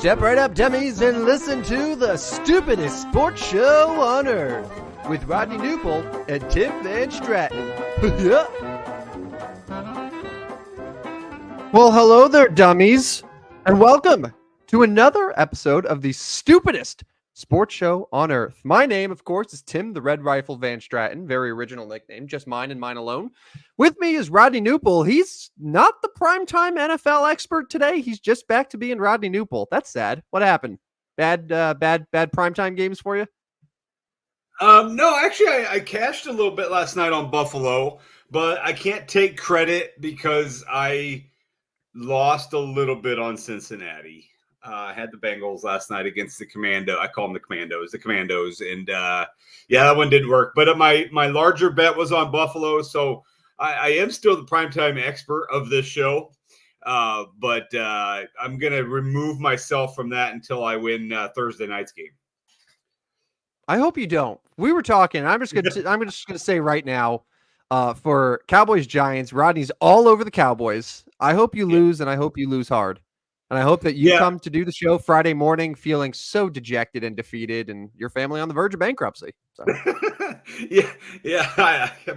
Step right up, dummies, and listen to the stupidest sports show on earth with Rodney Newpole and Tim Van Stratton. Yeah. Well, hello there, dummies, and welcome to another episode of the stupidest sports show on earth. My name, of course, is Tim the Red Rifle Van Stratton. Very original nickname, just mine and mine alone. With me is Rodney Newpole. He's not the primetime NFL expert today. He's just back to being Rodney Newpole. That's sad. What happened? Bad primetime games for you? No, actually, I cashed a little bit last night on Buffalo, but I can't take credit because I lost a little bit on Cincinnati. I had the Bengals last night against the Commando. I call them the Commandos. And that one didn't work. But my larger bet was on Buffalo. So I am still the primetime expert of this show. But I'm going to remove myself from that until I win Thursday night's game. I hope you don't. We were talking. I'm just gonna say right now, for Cowboys Giants, Rodney's all over the Cowboys. I hope you lose, and I hope you lose hard. And I hope that you come to do the show Friday morning feeling so dejected and defeated, and your family on the verge of bankruptcy. So.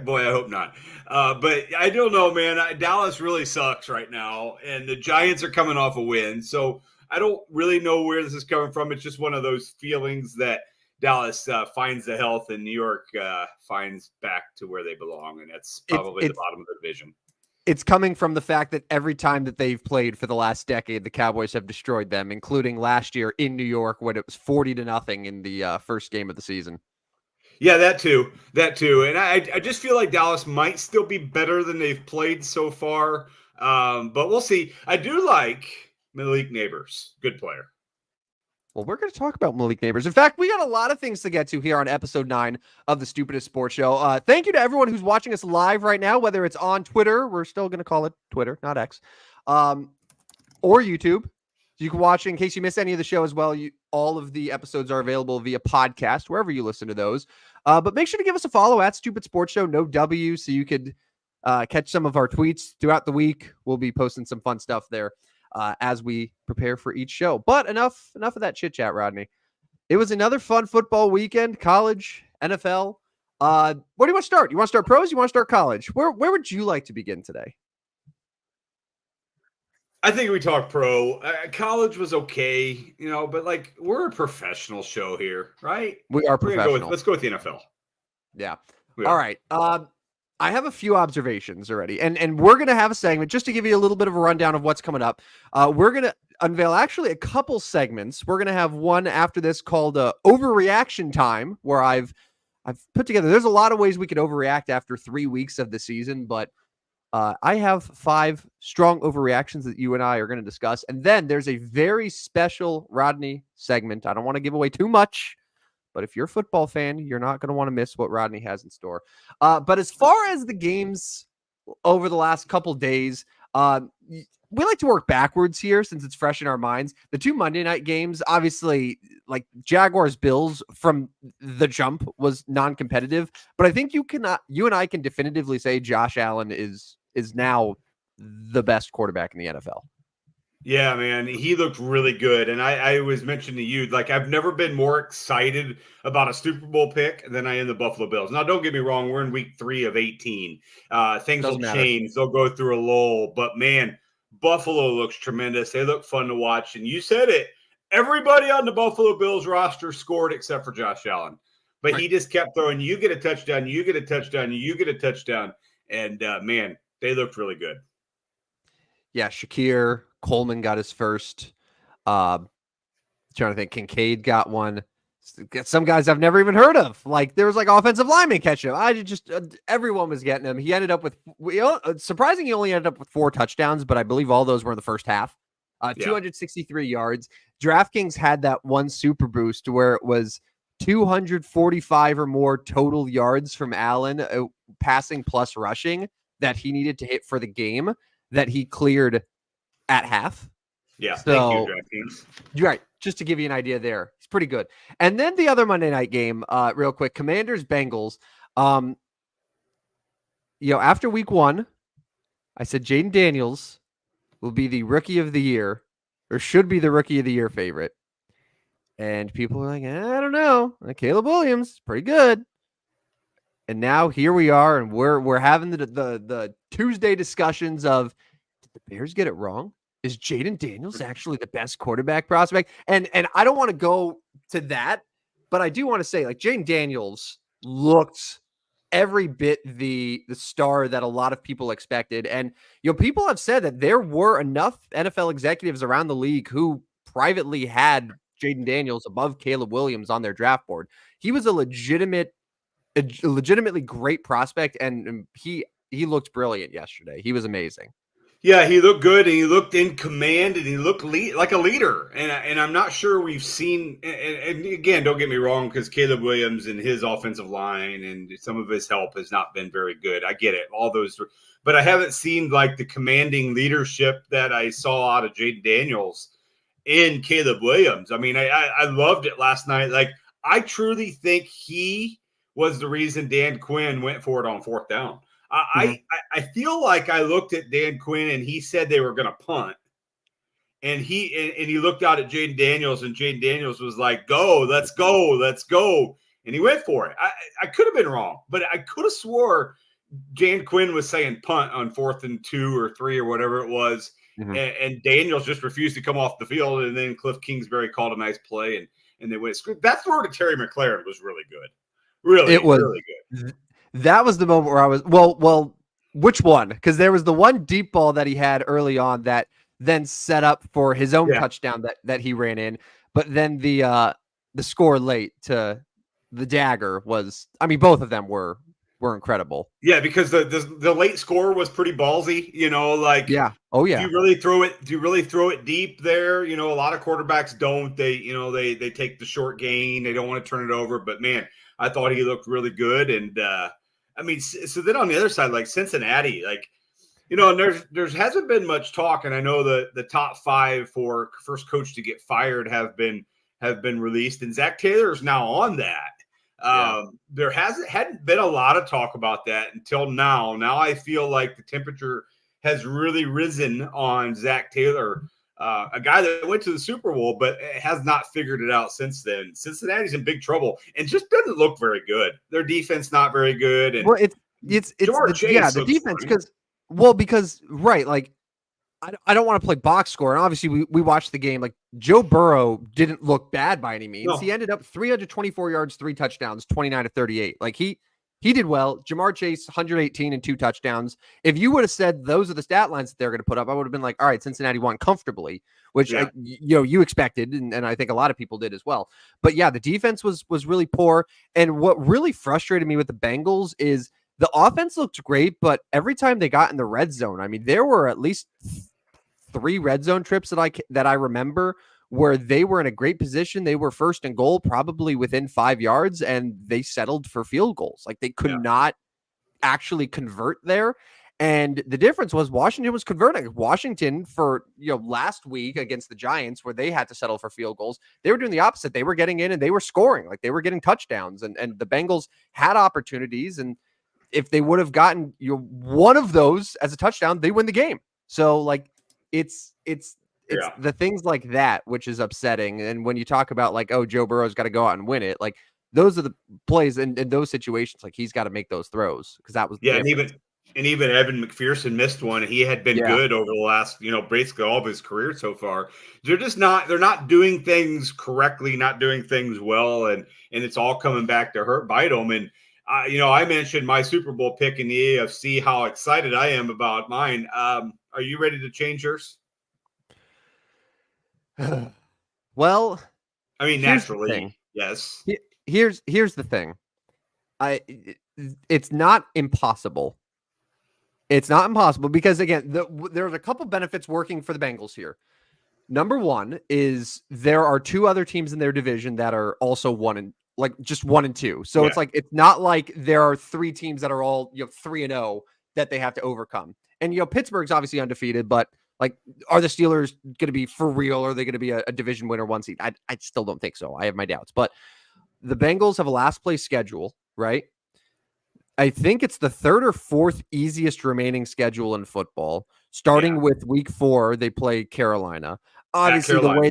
Boy, I hope not. But I don't know, man. Dallas really sucks right now, and the Giants are coming off a win, so I don't really know where this is coming from. It's just one of those feelings that Dallas finds the health and New York finds back to where they belong, and that's probably the bottom of the division. It's coming from the fact that every time that they've played for the last decade, the Cowboys have destroyed them, including last year in New York when it was 40-0 in the first game of the season. Yeah, that too. And I just feel like Dallas might still be better than they've played so far, but we'll see. I do like Malik Neighbors. Good player. Well, we're going to talk about Malik Neighbors. In fact, we got a lot of things to get to here on episode 9 of the Stupidest Sports Show. Thank you to everyone who's watching us live right now, whether it's on Twitter, we're still going to call it Twitter, not X, or YouTube. So you can watch it in case you miss any of the show as well. All of the episodes are available via podcast, wherever you listen to those. But make sure to give us a follow at Stupid Sports Show, no W, so you could catch some of our tweets throughout the week. We'll be posting some fun stuff there. As we prepare for each show. But enough of that chit chat, Rodney. It was another fun football weekend, college, NFL. Where do you want to start? You want to start pros? You want to start college? Where would you like to begin today? I think we talk pro. College was okay, but like we're a professional show here, right? We are professional. Let's go with the NFL. Yeah. All right. I have a few observations already, and we're going to have a segment just to give you a little bit of a rundown of what's coming up. We're going to unveil actually a couple segments. We're going to have one after this called Overreaction Time, where I've put together, there's a lot of ways we could overreact after 3 weeks of the season, but I have 5 strong overreactions that you and I are going to discuss. And then there's a very special Rodney segment. I don't want to give away too much, but if you're a football fan, you're not going to want to miss what Rodney has in store. But as far as the games over the last couple days, we like to work backwards here since it's fresh in our minds. The 2 Monday night games, obviously, like Jaguars-Bills from the jump was non-competitive. But I think you and I can definitively say Josh Allen is now the best quarterback in the NFL. Yeah, man, he looked really good. And I was mentioning to you, like, I've never been more excited about a Super Bowl pick than I am the Buffalo Bills. Now, don't get me wrong. We're in week 3 of 18. Things will change. They'll go through a lull. But, man, Buffalo looks tremendous. They look fun to watch. And you said it. Everybody on the Buffalo Bills roster scored except for Josh Allen. But he just kept throwing, you get a touchdown, you get a touchdown, you get a touchdown. And, man, they looked really good. Yeah, Shakir, Coleman got his first. Trying to think, Kincaid got one. Some guys I've never even heard of. Like there was like offensive lineman catching him. I just everyone was getting him. He ended up with surprisingly, he only ended up with 4 touchdowns, but I believe all those were in the first half. 263 yards. DraftKings had that one super boost where it was 245 or more total yards from Allen, passing plus rushing that he needed to hit for the game that he cleared at half. Yeah, so, thank you, DraftKings. You're right. Just to give you an idea there. It's pretty good. And then the other Monday night game, real quick, Commanders-Bengals. After week 1, I said Jaden Daniels will be the rookie of the year. or should be the Rookie of the Year favorite. And people are like, I don't know. Caleb Williams, pretty good. And now here we are, and we're having the Tuesday discussions of, did the Bears get it wrong? Is Jaden Daniels actually the best quarterback prospect? And I don't want to go to that, but I do want to say, like, Jaden Daniels looked every bit the star that a lot of people expected. And people have said that there were enough NFL executives around the league who privately had Jaden Daniels above Caleb Williams on their draft board. He was a legitimately great prospect, and he looked brilliant yesterday. He was amazing. Yeah, he looked good, and he looked in command, and he looked like a leader. And I'm not sure we've seen. And again, don't get me wrong, because Caleb Williams and his offensive line and some of his help has not been very good. I get it, all those, but I haven't seen like the commanding leadership that I saw out of Jaden Daniels in Caleb Williams. I mean, I loved it last night. Like, I truly think he was the reason Dan Quinn went for it on fourth down. I feel like I looked at Dan Quinn and he said they were going to punt, and he looked out at Jaden Daniels, and Jaden Daniels was like, "Go, let's go," and he went for it. I could have been wrong, but I could have swore Dan Quinn was saying punt on 4th and 2 or 3 or whatever it was, and Daniels just refused to come off the field, and then Cliff Kingsbury called a nice play, and they went. That throw to Terry McLaurin was really good, really good. That was the moment where I was, well, which one? Because there was the one deep ball that he had early on that then set up for his own touchdown that he ran in. But then the score late to the dagger was, I mean, both of them were incredible. Yeah, because the late score was pretty ballsy, like, yeah. Oh yeah. Do you really throw it deep there? A lot of quarterbacks don't. They take the short gain. They don't want to turn it over. But man, I thought he looked really good. And I mean, so then on the other side, like Cincinnati, like, there hasn't been much talk. And I know the top 5 for first coach to get fired have been released, and Zach Taylor is now on that. There hadn't been a lot of talk about that until now. Now I feel like the temperature has really risen on Zach Taylor, a guy that went to the Super Bowl, but has not figured it out since then. Cincinnati's in big trouble and just doesn't look very good. Their defense not very good. And well, it's the defense because right, like, I don't want to play box score. And obviously we watched the game. Like, Joe Burrow didn't look bad by any means. No. He ended up 324 yards, 3 touchdowns, 29-38. Like, he did well. Jamar Chase, 118 and 2 touchdowns. If you would have said those are the stat lines that they're going to put up, I would have been like, all right, Cincinnati won comfortably, which you expected. And I think a lot of people did as well. But yeah, the defense was really poor. And what really frustrated me with the Bengals is the offense looked great, but every time they got in the red zone, I mean, there were at least 3 red zone trips that I remember where they were in a great position. They were first and goal, probably within 5 yards, and they settled for field goals. Like, they could not actually convert there. And the difference was Washington was converting. Washington for, last week against the Giants, where they had to settle for field goals, they were doing the opposite. They were getting in and they were scoring. Like, they were getting touchdowns, and the Bengals had opportunities. And if they would have gotten one of those as a touchdown, they win the game. So, like, it's the things like that which is upsetting. And when you talk about, like, oh, Joe Burrow's got to go out and win it, like, those are the plays in those situations. Like, he's got to make those throws, because that was and even Evan McPherson missed one. He had been good over the last, basically all of his career so far. They're not doing things correctly, not doing things well, and it's all coming back to bite them. And I mentioned my Super Bowl pick in the AFC, how excited I am about mine. Are you ready to change yours? Well, I mean, naturally, yes. Here's the thing. It's not impossible. It's not impossible because, again, there's a couple benefits working for the Bengals here. Number one is there are 2 other teams in their division that are also 1 and 2. So it's like, it's not like there are 3 teams that are all 3-0 that they have to overcome. And Pittsburgh's obviously undefeated, but, like, are the Steelers going to be for real? Or are they going to be a division winner 1 seed? I still don't think so. I have my doubts. But the Bengals have a last place schedule, right? I think it's the 3rd or 4th easiest remaining schedule in football. Starting with week 4, they play Carolina. obviously the Carolina. way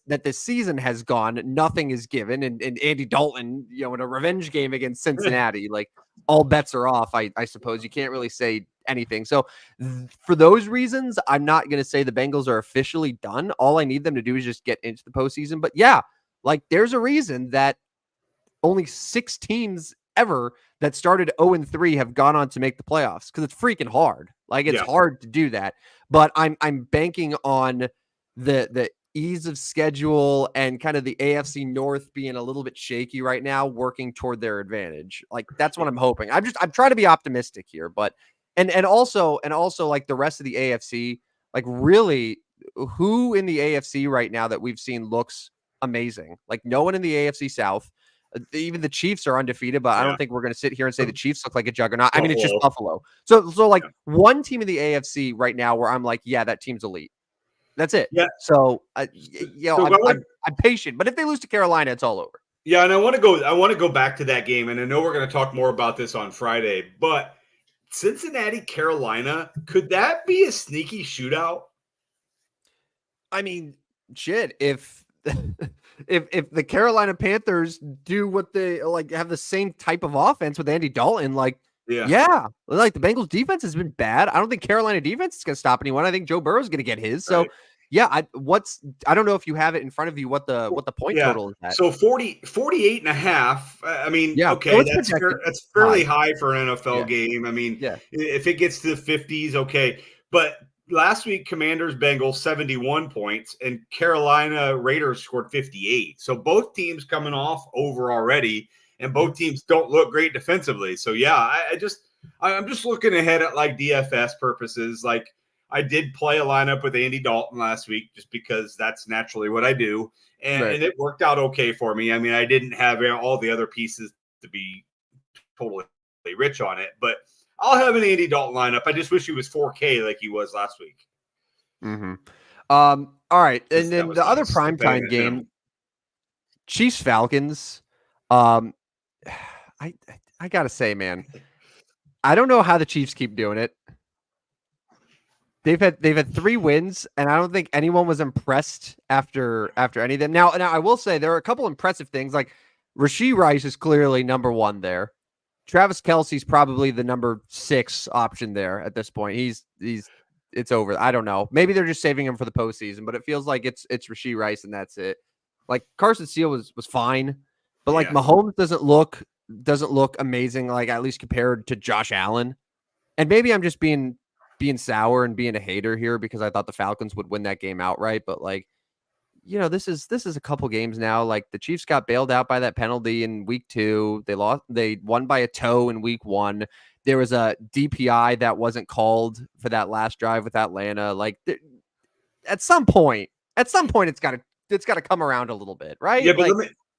that this season has gone, nothing is given, and Andy Dalton, in a revenge game against Cincinnati, like all bets are off. I suppose you can't really say anything. So for those reasons, I'm not going to say the Bengals are officially done. All I need them to do is just get into the postseason. But yeah, like there's a reason that only 6 teams ever that started 0-3 have gone on to make the playoffs, because it's freaking hard. Like it's hard to do that. But I'm banking on the ease of schedule and kind of the AFC North being a little bit shaky right now, working toward their advantage. Like that's what I'm hoping. I'm trying to be optimistic here, but and also like the rest of the AFC, like really who in the AFC right now that we've seen looks amazing. Like no one in the AFC South. Even the Chiefs are undefeated, but I don't think we're going to sit here and say the Chiefs look like a juggernaut. I mean, it's just Buffalo. So like one team in the AFC right now where I'm like, yeah, that team's elite. That's it. Yeah. So, I'm patient, but if they lose to Carolina, it's all over. Yeah, and I want to go back to that game, and I know we're going to talk more about this on Friday, but Cincinnati, Carolina, could that be a sneaky shootout? I mean, shit, if if the Carolina Panthers do what they like, have the same type of offense with Andy Dalton, like, yeah, like the Bengals defense has been bad. I don't think Carolina defense is going to stop anyone. I think Joe Burrow is going to get his. So, yeah, I don't know if you have it in front of you, what the point total is at. So 48 and a half. I mean, okay, that's fairly high for an NFL game. I mean, if it gets to the 50s, okay. But last week, Commanders Bengals 71 points, and Carolina Raiders scored 58. So both teams coming off over already, and both teams don't look great defensively. So yeah, I'm just looking ahead at like DFS purposes. Like I did play a lineup with Andy Dalton last week just because that's naturally what I do, and it worked out okay for me. I mean, I didn't have all the other pieces to be totally rich on it, but I'll have an Andy Dalton lineup. I just wish he was 4K like he was last week. All right, and then the other primetime game, Chiefs Falcons. I gotta say, man, I don't know how the Chiefs keep doing it. They've had 3 wins, and I don't think anyone was impressed after any of them. Now I will say there are a couple impressive things. Like Rashee Rice is clearly number 1 there. Travis Kelce's probably the number 6 option there at this point. It's over. I don't know. Maybe they're just saving him for the postseason, but it feels like it's Rashee Rice and that's it. Like Carson Steele was fine, but like Mahomes doesn't look amazing, like at least compared to Josh Allen. And maybe I'm just being sour and being a hater here because I thought the Falcons would win that game outright, but like, this is a couple games now. Like the Chiefs got bailed out by that penalty in week 2. They won by a toe in week 1. There was a DPI that wasn't called for that last drive with Atlanta. Like at some point it's got to come around a little bit, right? Yeah, but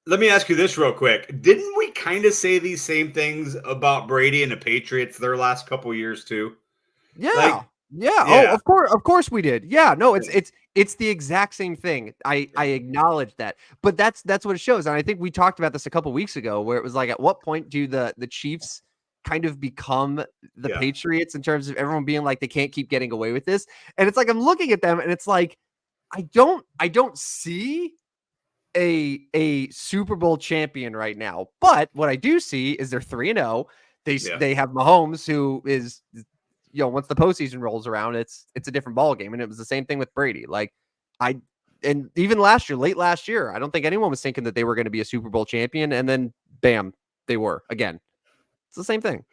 let me ask you this real quick. Didn't we kind of say these same things about Brady and the Patriots their last couple years too? Yeah. Oh, of course we did. Yeah, no, it's the exact same thing. I acknowledge that, but that's what it shows. And I think we talked about this a couple weeks ago, where it was like, at what point do the Chiefs kind of become the Patriots in terms of everyone being like, they can't keep getting away with this? And it's like, I'm looking at them and it's like, I don't see a Super Bowl champion right now. But what I do see is they're 3-0. They have Mahomes, who is, once the postseason rolls around, it's a different ball game. And it was the same thing with Brady. Like and even late last year, I don't think anyone was thinking that they were going to be a Super Bowl champion. And then bam, they were again. It's the same thing.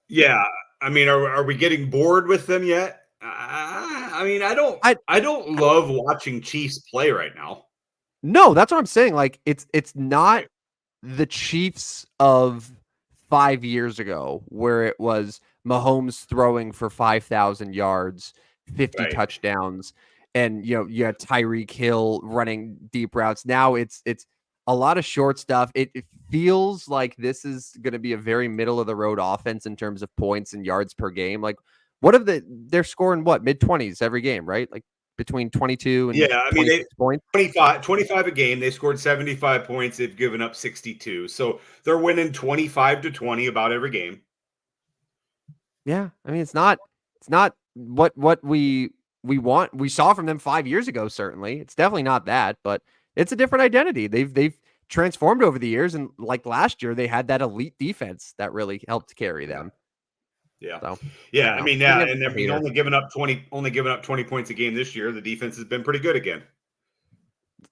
Yeah. I mean, are we getting bored with them yet? I mean, I don't love watching Chiefs play right now. No, that's what I'm saying. Like it's not the Chiefs of 5 years ago, where it was Mahomes throwing for 5,000 yards, 50 touchdowns, and you had Tyreek Hill running deep routes. Now it's a lot of short stuff. It feels like this is going to be a very middle of the road offense in terms of points and yards per game. Like they're scoring mid-20s every game, right? Like between 22 and I mean, 26 points. 25 a game. They scored 75 points. They've given up 62. So they're winning 25-20 about every game. Yeah. I mean, it's not what we we saw from them 5 years ago. Certainly, it's definitely not that, but it's a different identity. They've transformed over the years, and like last year, they had that elite defense that really helped carry them. Yeah. So, Yeah. I mean, yeah. And I mean, hater. only giving up 20 points a game this year. The defense has been pretty good again.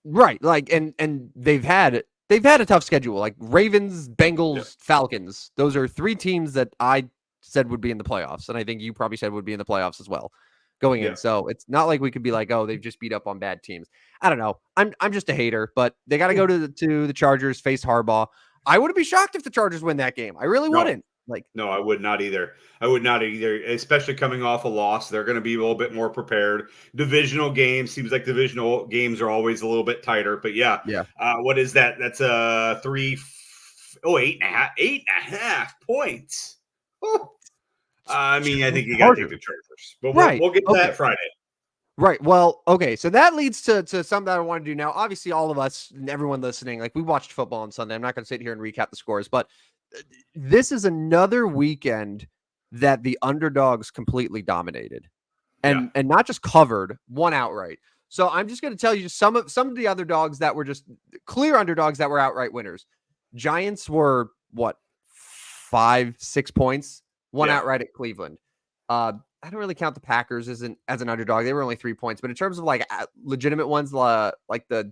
Right. Like, and they've had a tough schedule. Like Ravens, Bengals, Falcons. Those are three teams that I said would be in the playoffs, and I think you probably said would be in the playoffs as well going in. So it's not like we could be like, oh, they've just beat up on bad teams. I don't know. I'm just a hater, but they got to go to the Chargers, face Harbaugh. I wouldn't be shocked if the Chargers win that game. I really wouldn't. Like, no, I would not either. I would not either, especially coming off a loss. They're going to be a little bit more prepared. Divisional games, seems like divisional games are always a little bit tighter. But yeah. What is that? That's a 8.5 points. Oh. I mean, I think you got to take the Chargers, but we'll get to that Friday. Right. Well, okay. So that leads to something that I want to do now. Obviously, all of us and everyone listening, like we watched football on Sunday. I'm not going to sit here and recap the scores, but this is another weekend that the underdogs completely dominated, and not just covered, won outright. So I'm just going to tell you some of the underdogs that were just clear underdogs that were outright winners. Giants were what, 5-6 points, won outright at Cleveland. I don't really count the Packers as an underdog. They were only 3 points, but in terms of like legitimate ones, like the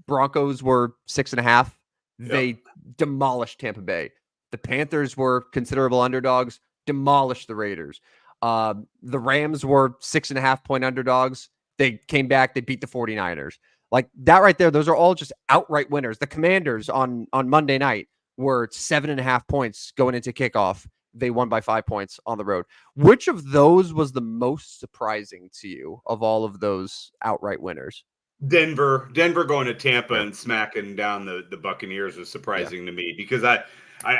Broncos were 6.5. They demolished Tampa Bay. The Panthers were considerable underdogs, demolished the Raiders. The Rams were 6.5 point underdogs. They came back, they beat the 49ers. Like that right there, those are all just outright winners. The Commanders on Monday night were 7.5 points going into kickoff. They won by 5 points on the road. Which of those was the most surprising to you of all of those outright winners? Denver going to Tampa and smacking down the Buccaneers was surprising to me, because I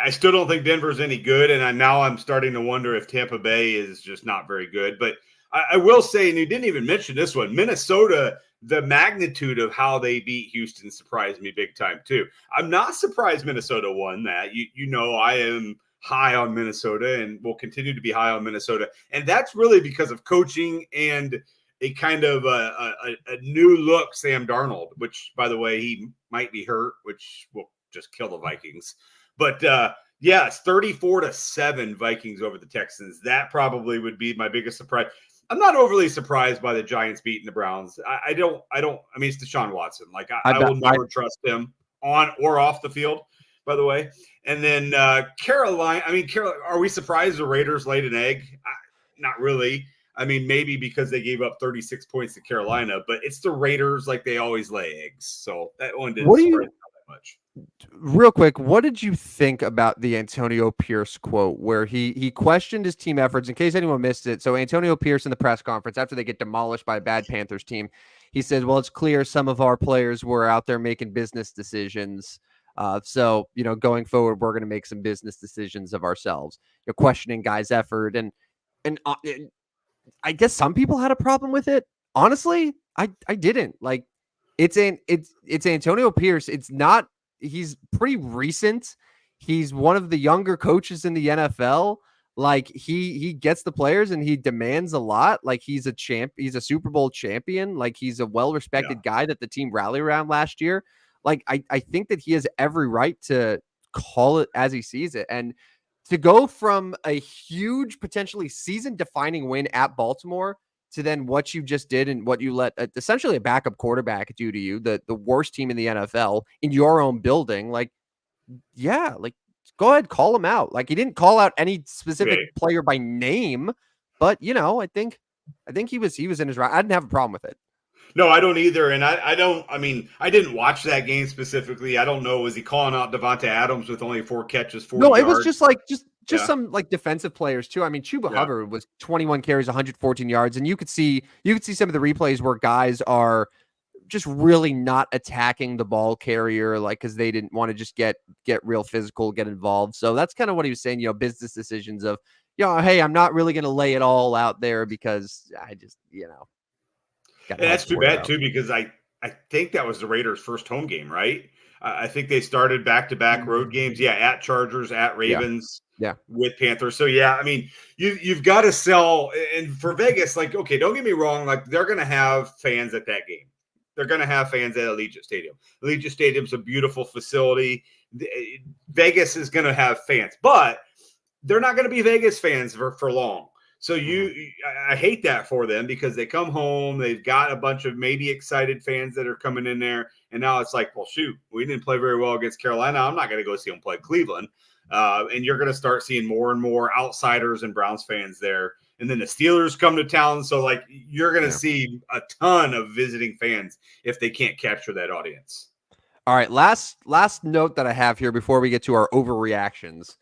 still don't think Denver's any good, and I'm starting to wonder if Tampa Bay is just not very good. But I will say, and you didn't even mention this one, Minnesota, the magnitude of how they beat Houston surprised me big time too. I'm not surprised Minnesota won that. You know, I am high on Minnesota and will continue to be high on Minnesota, and that's really because of coaching and a kind of a new look Sam Darnold, which, by the way, he might be hurt, which will just kill the Vikings. But it's 34-7 Vikings over the Texans. That probably would be my biggest surprise. I'm not overly surprised by the Giants beating the Browns. I mean, it's Deshaun Watson. Like I will never trust him on or off the field, by the way. And then Carolina. I mean, are we surprised the Raiders laid an egg? Not really. I mean, maybe because they gave up 36 points to Carolina, but it's the Raiders, like they always lay eggs. So that one didn't surprise me that much. Real quick, what did you think about the Antonio Pierce quote where he questioned his team efforts, in case anyone missed it? So Antonio Pierce in the press conference, after they get demolished by a bad Panthers team, he said, well, it's clear some of our players were out there making business decisions. So, going forward, we're going to make some business decisions of ourselves. You're questioning guys' effort. And I guess some people had a problem with it. Honestly, I didn't. Like, it's Antonio Pierce. He's pretty recent. He's one of the younger coaches in the NFL. Like, he gets the players and he demands a lot. Like, he's a Super Bowl champion. Like, he's a well-respected guy that the team rallied around last year. Like, I think that he has every right to call it as he sees it. And to go from a huge, potentially season-defining win at Baltimore to then what you just did and what you let essentially a backup quarterback do to you, the worst team in the NFL in your own building, like, go ahead, call him out. Like, he didn't call out any specific player by name, but I think he was in his right. I didn't have a problem with it. No, I don't either. And I didn't watch that game specifically. I don't know. Was he calling out Devonta Adams with only 4 catches, 40 yards? No, it was just some like defensive players too. I mean, Chuba Hubbard was 21 carries, 114 yards. And you could see some of the replays where guys are just really not attacking the ball carrier, like, because they didn't want to just get real physical, get involved. So that's kind of what he was saying, business decisions of, hey, I'm not really going to lay it all out there because I just, and that's too bad too, because I think that was the Raiders' first home game, right? I think they started back-to-back road games. Yeah, at Chargers, at Ravens, Yeah. with Panthers. So yeah, I mean, you've got to sell. And for Vegas, like, okay, don't get me wrong, like they're going to have fans at that game. They're going to have fans at Allegiant Stadium. Allegiant Stadium's a beautiful facility. Vegas is going to have fans, but they're not going to be Vegas fans for long. So I hate that for them because they come home, they've got a bunch of maybe excited fans that are coming in there, and now it's like, well, shoot, we didn't play very well against Carolina. I'm not going to go see them play Cleveland, and you're going to start seeing more and more outsiders and Browns fans there. And then the Steelers come to town, so like you're going to see a ton of visiting fans if they can't capture that audience. All right, last note that I have here before we get to our overreactions.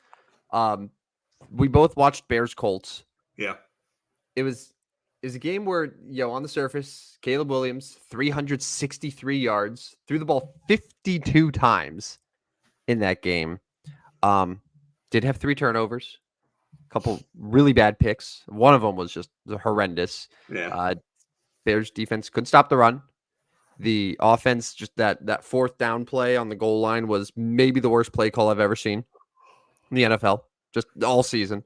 We both watched Bears Colts. Yeah. It was a game where, on the surface, Caleb Williams, 363 yards, threw the ball 52 times in that game. Did have 3 turnovers, a couple really bad picks. One of them was just horrendous. Yeah. Bears defense couldn't stop the run. The offense, just that fourth down play on the goal line was maybe the worst play call I've ever seen in the NFL, just all season.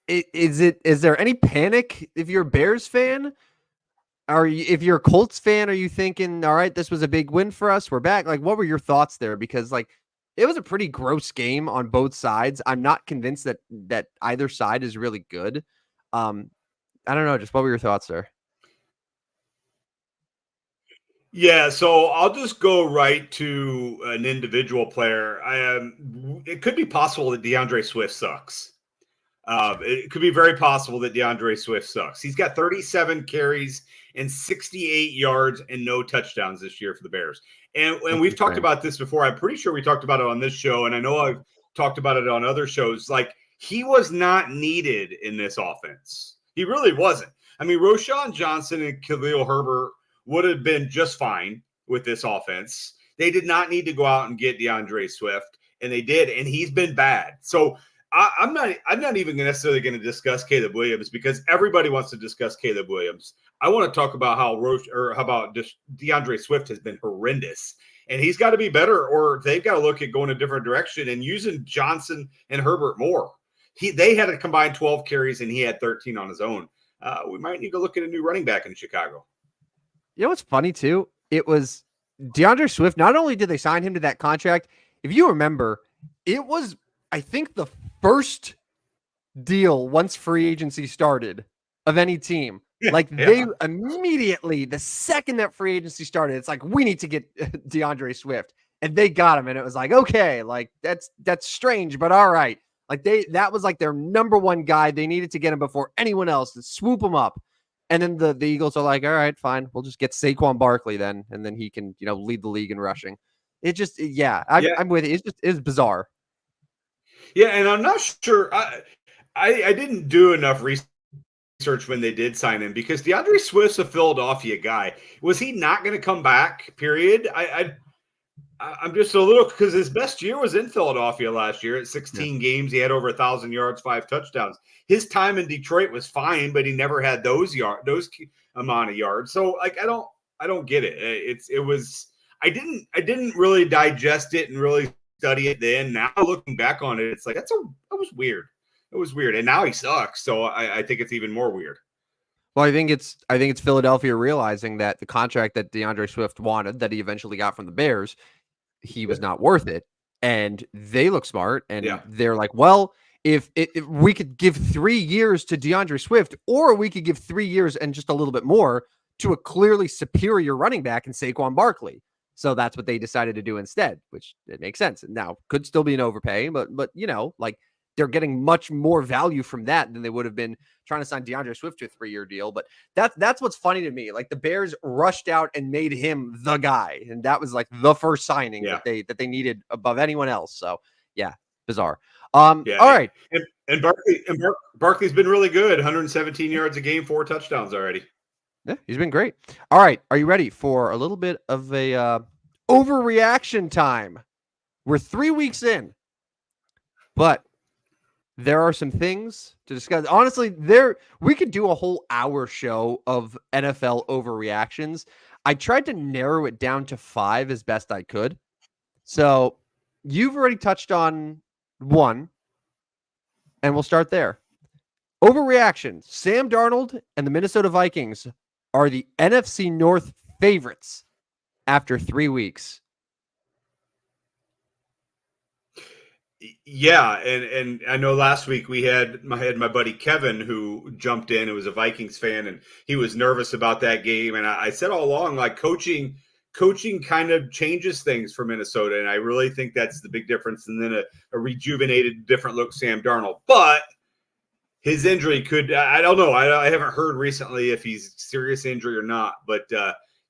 Is there any panic if you're a Bears fan? If you're a Colts fan, are you thinking, all right, this was a big win for us, we're back? Like, what were your thoughts there? Because like it was a pretty gross game on both sides. I'm not convinced that either side is really good. I don't know. Just what were your thoughts there? Yeah, so I'll just go right to an individual player. It could be possible that DeAndre Swift sucks. It could be very possible that DeAndre Swift sucks. He's got 37 carries and 68 yards and no touchdowns this year for the Bears. And we've talked about this before. I'm pretty sure we talked about it on this show, and I know I've talked about it on other shows. Like, he was not needed in this offense. He really wasn't. I mean, Roschon Johnson and Khalil Herbert would have been just fine with this offense. They did not need to go out and get DeAndre Swift, and they did, and he's been bad. So I'm not even necessarily going to discuss Caleb Williams because everybody wants to discuss Caleb Williams. I want to talk about how DeAndre Swift has been horrendous, and he's got to be better, or they've got to look at going a different direction and using Johnson and Herbert more. They had a combined 12 carries, and he had 13 on his own. We might need to look at a new running back in Chicago. You know what's funny too? It was DeAndre Swift. Not only did they sign him to that contract, if you remember, it was, I think, the first deal once free agency started of any team. Like they immediately, the second that free agency started, it's like, we need to get DeAndre Swift, and they got him. And it was like, okay, like that's strange, but all right. Like that was like their number one guy. They needed to get him before anyone else to swoop him up. And then the Eagles are like, all right, fine. We'll just get Saquon Barkley then. And then he can, lead the league in rushing. It just, I'm with you. It's bizarre. Yeah. And I'm not sure. I didn't do enough research when they did sign him because DeAndre Swift's a Philadelphia guy. Was he not going to come back, period? I'm just a little, because his best year was in Philadelphia last year at 16 games. He had over 1,000 yards, 5 touchdowns. His time in Detroit was fine, but he never had those amount of yards. So like, I don't get it. I didn't really digest it and really study it then. Now looking back on it, it's like, that was weird. It was weird. And now he sucks. So I think it's even more weird. Well, I think it's Philadelphia realizing that the contract that DeAndre Swift wanted, that he eventually got from the Bears, he was not worth it. And they look smart. And they're like, well, if we could give 3 years to DeAndre Swift, or we could give 3 years and just a little bit more to a clearly superior running back in Saquon Barkley. So that's what they decided to do instead, which it makes sense. And now could still be an overpay, but like they're getting much more value from that than they would have been trying to sign DeAndre Swift to a 3-year deal. But that's what's funny to me. Like the Bears rushed out and made him the guy. And that was like the first signing that they needed above anyone else. So yeah, bizarre. All right. And Barkley's been really good. 117 yards a game, 4 touchdowns already. Yeah, he's been great. All right. Are you ready for a little bit of a overreaction time? We're 3 weeks in, but There are some things to discuss. Honestly, we could do a whole hour show of NFL overreactions. I tried to narrow it down to 5 as best I could. So you've already touched on one, and we'll start there. Overreactions. Sam Darnold and the Minnesota Vikings are the NFC North favorites after 3 weeks. Yeah, and I know last week we had my buddy Kevin who jumped in, who was a Vikings fan, and he was nervous about that game. And I said all along, like coaching kind of changes things for Minnesota, and I really think that's the big difference. And then a rejuvenated, different look Sam Darnold, but his injury I don't know. I haven't heard recently if he's serious injury or not, but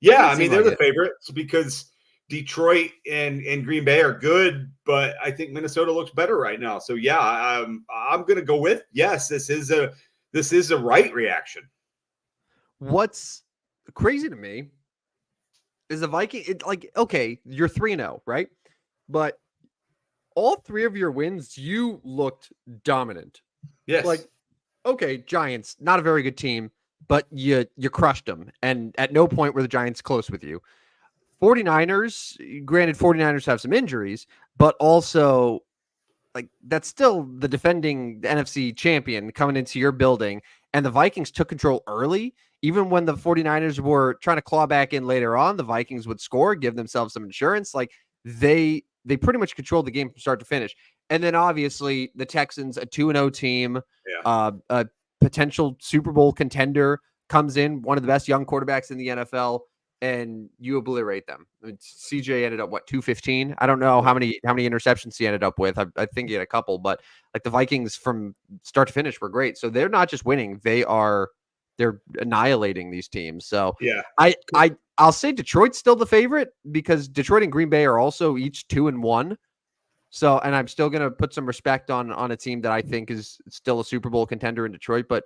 yeah, I mean they're the favorites because Detroit and Green Bay are good, but I think Minnesota looks better right now. So yeah, I'm going to go with yes. This is a right reaction. What's crazy to me is the Viking. Okay, you're 3-0, right? But all 3 of your wins, you looked dominant. Yes. Like, okay, Giants, not a very good team, but you crushed them, and at no point were the Giants close with you. 49ers, granted 49ers have some injuries, but also like that's still the defending NFC champion coming into your building, and the Vikings took control early. Even when the 49ers were trying to claw back in later on, the Vikings would score, give themselves some insurance. Like they pretty much controlled the game from start to finish. And then obviously the Texans, a 2-0 team, a potential Super Bowl contender, comes in, one of the best young quarterbacks in the NFL, and you obliterate them. I mean, CJ ended up 215. I don't know how many interceptions he ended up with. I think he had a couple, but like the Vikings from start to finish were great. So they're not just winning; they're annihilating these teams. So yeah, I'll say Detroit's still the favorite because Detroit and Green Bay are also each 2-1. So, and I'm still going to put some respect on a team that I think is still a Super Bowl contender in Detroit. But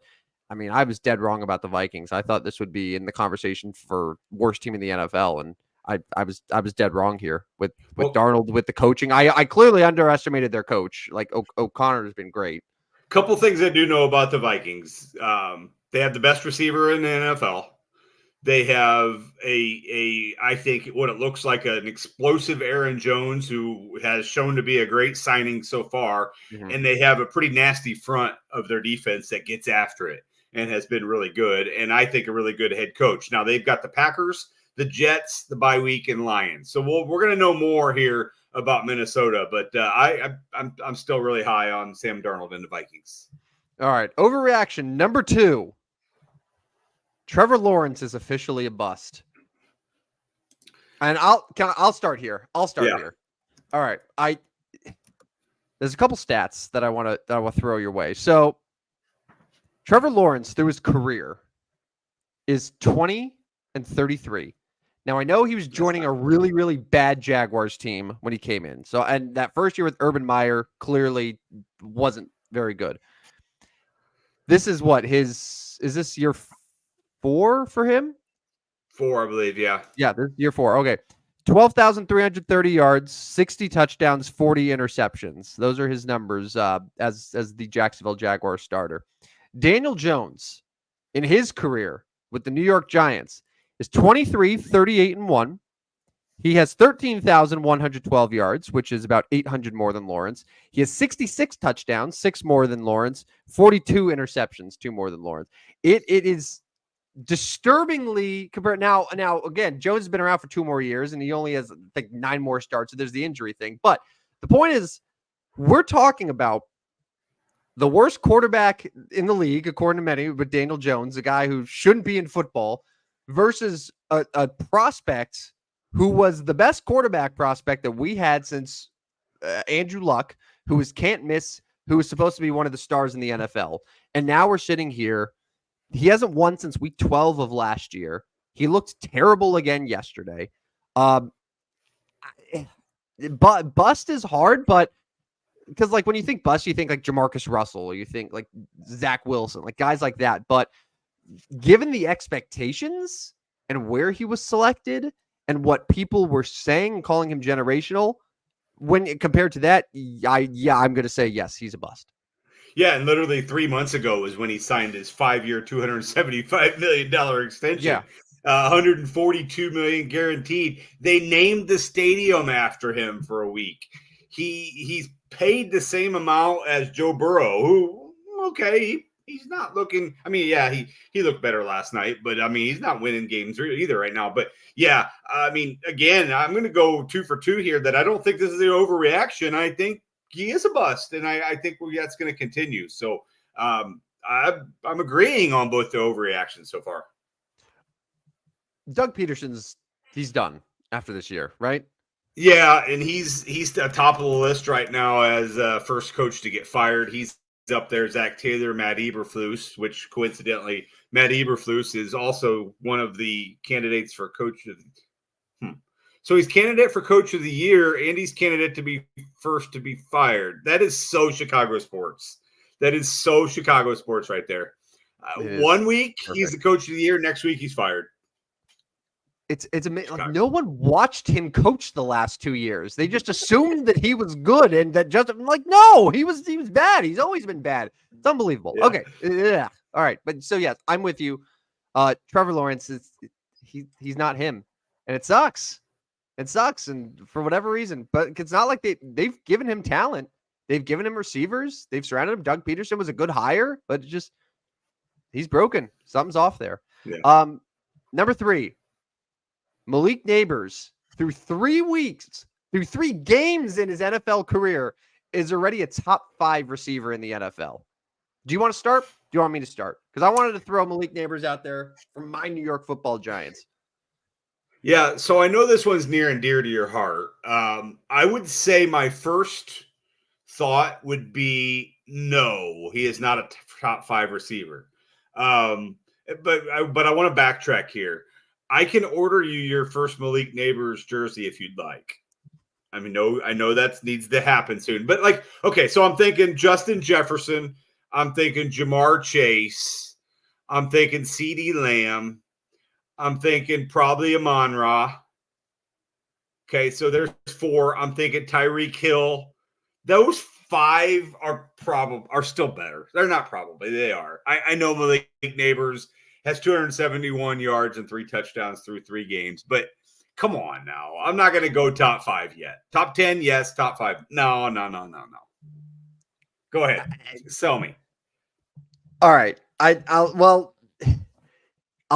I mean, I was dead wrong about the Vikings. I thought this would be in the conversation for worst team in the NFL, and I was dead wrong here with Darnold, with the coaching. I clearly underestimated their coach. Like O'Connor has been great. Couple things I do know about the Vikings. They have the best receiver in the NFL. They have I think what it looks like an explosive Aaron Jones who has shown to be a great signing so far. Mm-hmm. And they have a pretty nasty front of their defense that gets after it and has been really good. And I think a really good head coach. Now they've got the Packers, the Jets, the bye week, and Lions. So we're going to know more here about Minnesota, but I'm still really high on Sam Darnold and the Vikings. All right. Overreaction number 2. Trevor Lawrence is officially a bust. And I'll start here. Here. All right. There's a couple stats that I want to throw your way. So Trevor Lawrence through his career is 20-33. Now I know he was joining a really, really bad Jaguars team when he came in. So, and that first year with Urban Meyer clearly wasn't very good. This is is this year 4 for him? 4, I believe. Yeah. Yeah. This is year 4. Okay. 12,330 yards, 60 touchdowns, 40 interceptions. Those are his numbers as the Jacksonville Jaguars starter. Daniel Jones in his career with the New York Giants is 23-38-1. He has 13,112 yards, which is about 800 more than Lawrence. He has 66 touchdowns, 6 more than Lawrence, 42 interceptions, 2 more than Lawrence. It is disturbingly compared. Now again, Jones has been around for 2 more years and he only has like 9 more starts. So there's the injury thing. But the point is, we're talking about the worst quarterback in the league, according to many, with Daniel Jones, a guy who shouldn't be in football, versus a prospect who was the best quarterback prospect that we had since Andrew Luck, who was can't miss, who was supposed to be one of the stars in the NFL. And now we're sitting here. He hasn't won since week 12 of last year. He looked terrible again yesterday. But bust is hard, but because like when you think bust, you think like Jamarcus Russell, or you think like Zach Wilson, like guys like that. But given the expectations and where he was selected and what people were saying, calling him generational, when compared to that, I'm going to say yes, he's a bust. Yeah, and literally 3 months ago was when he signed his 5-year, $275 million extension. Yeah. 142 million guaranteed. They named the stadium after him for a week. He's paid the same amount as Joe Burrow, who he's not looking. I mean, yeah, he looked better last night, but I mean, he's not winning games either right now. But yeah, I mean, again, I'm going to go 2 for 2 here. That I don't think this is an overreaction. I think he is a bust, and I think that's going to continue. So I'm agreeing on both the overreactions so far. Doug Peterson's he's done after this year, right? Yeah, and he's the top of the list right now as first coach to get fired. He's up there, Zach Taylor, Matt Eberflus, which coincidentally, Matt Eberflus is also one of the candidates for coach of So he's candidate for coach of the year, and he's candidate to be first to be fired. That is so Chicago sports. That is so Chicago sports right there. 1 week, perfect. He's the coach of the year. Next week, he's fired. It's amazing. Like, no one watched him coach the last 2 years. They just assumed that he was good, and that just like no, he was bad. He's always been bad. It's unbelievable. Yeah. Okay, yeah, all right. But so yes, I'm with you. Trevor Lawrence he's not him, and it sucks. It sucks, and for whatever reason, but it's not like they've given him talent. They've given him receivers. They've surrounded him. Doug Peterson was a good hire, but just he's broken. Something's off there. Yeah. Number 3. Malik Neighbors, through 3 weeks, through 3 games in his NFL career, is already a top 5 receiver in the NFL. Do you want to start? Do you want me to start? Because I wanted to throw Malik Neighbors out there from my New York Football Giants. Yeah, so I know this one's near and dear to your heart. I would say my first thought would be no, he is not a top 5 receiver. But I want to backtrack here. I can order you your first Malik Neighbors jersey if you'd like. I mean, I know that needs to happen soon. But like, okay, so I'm thinking Justin Jefferson. I'm thinking Jamar Chase. I'm thinking CeeDee Lamb. I'm thinking probably Amon-Ra. Okay, so there's 4. I'm thinking Tyreek Hill. Those 5 are still better. They're not probably. They are. I know Malik Neighbors has 271 yards and 3 touchdowns through 3 games. But come on now. I'm not going to go top 5 yet. Top 10, yes. Top 5. No. Go ahead. Sell me. All right. I'll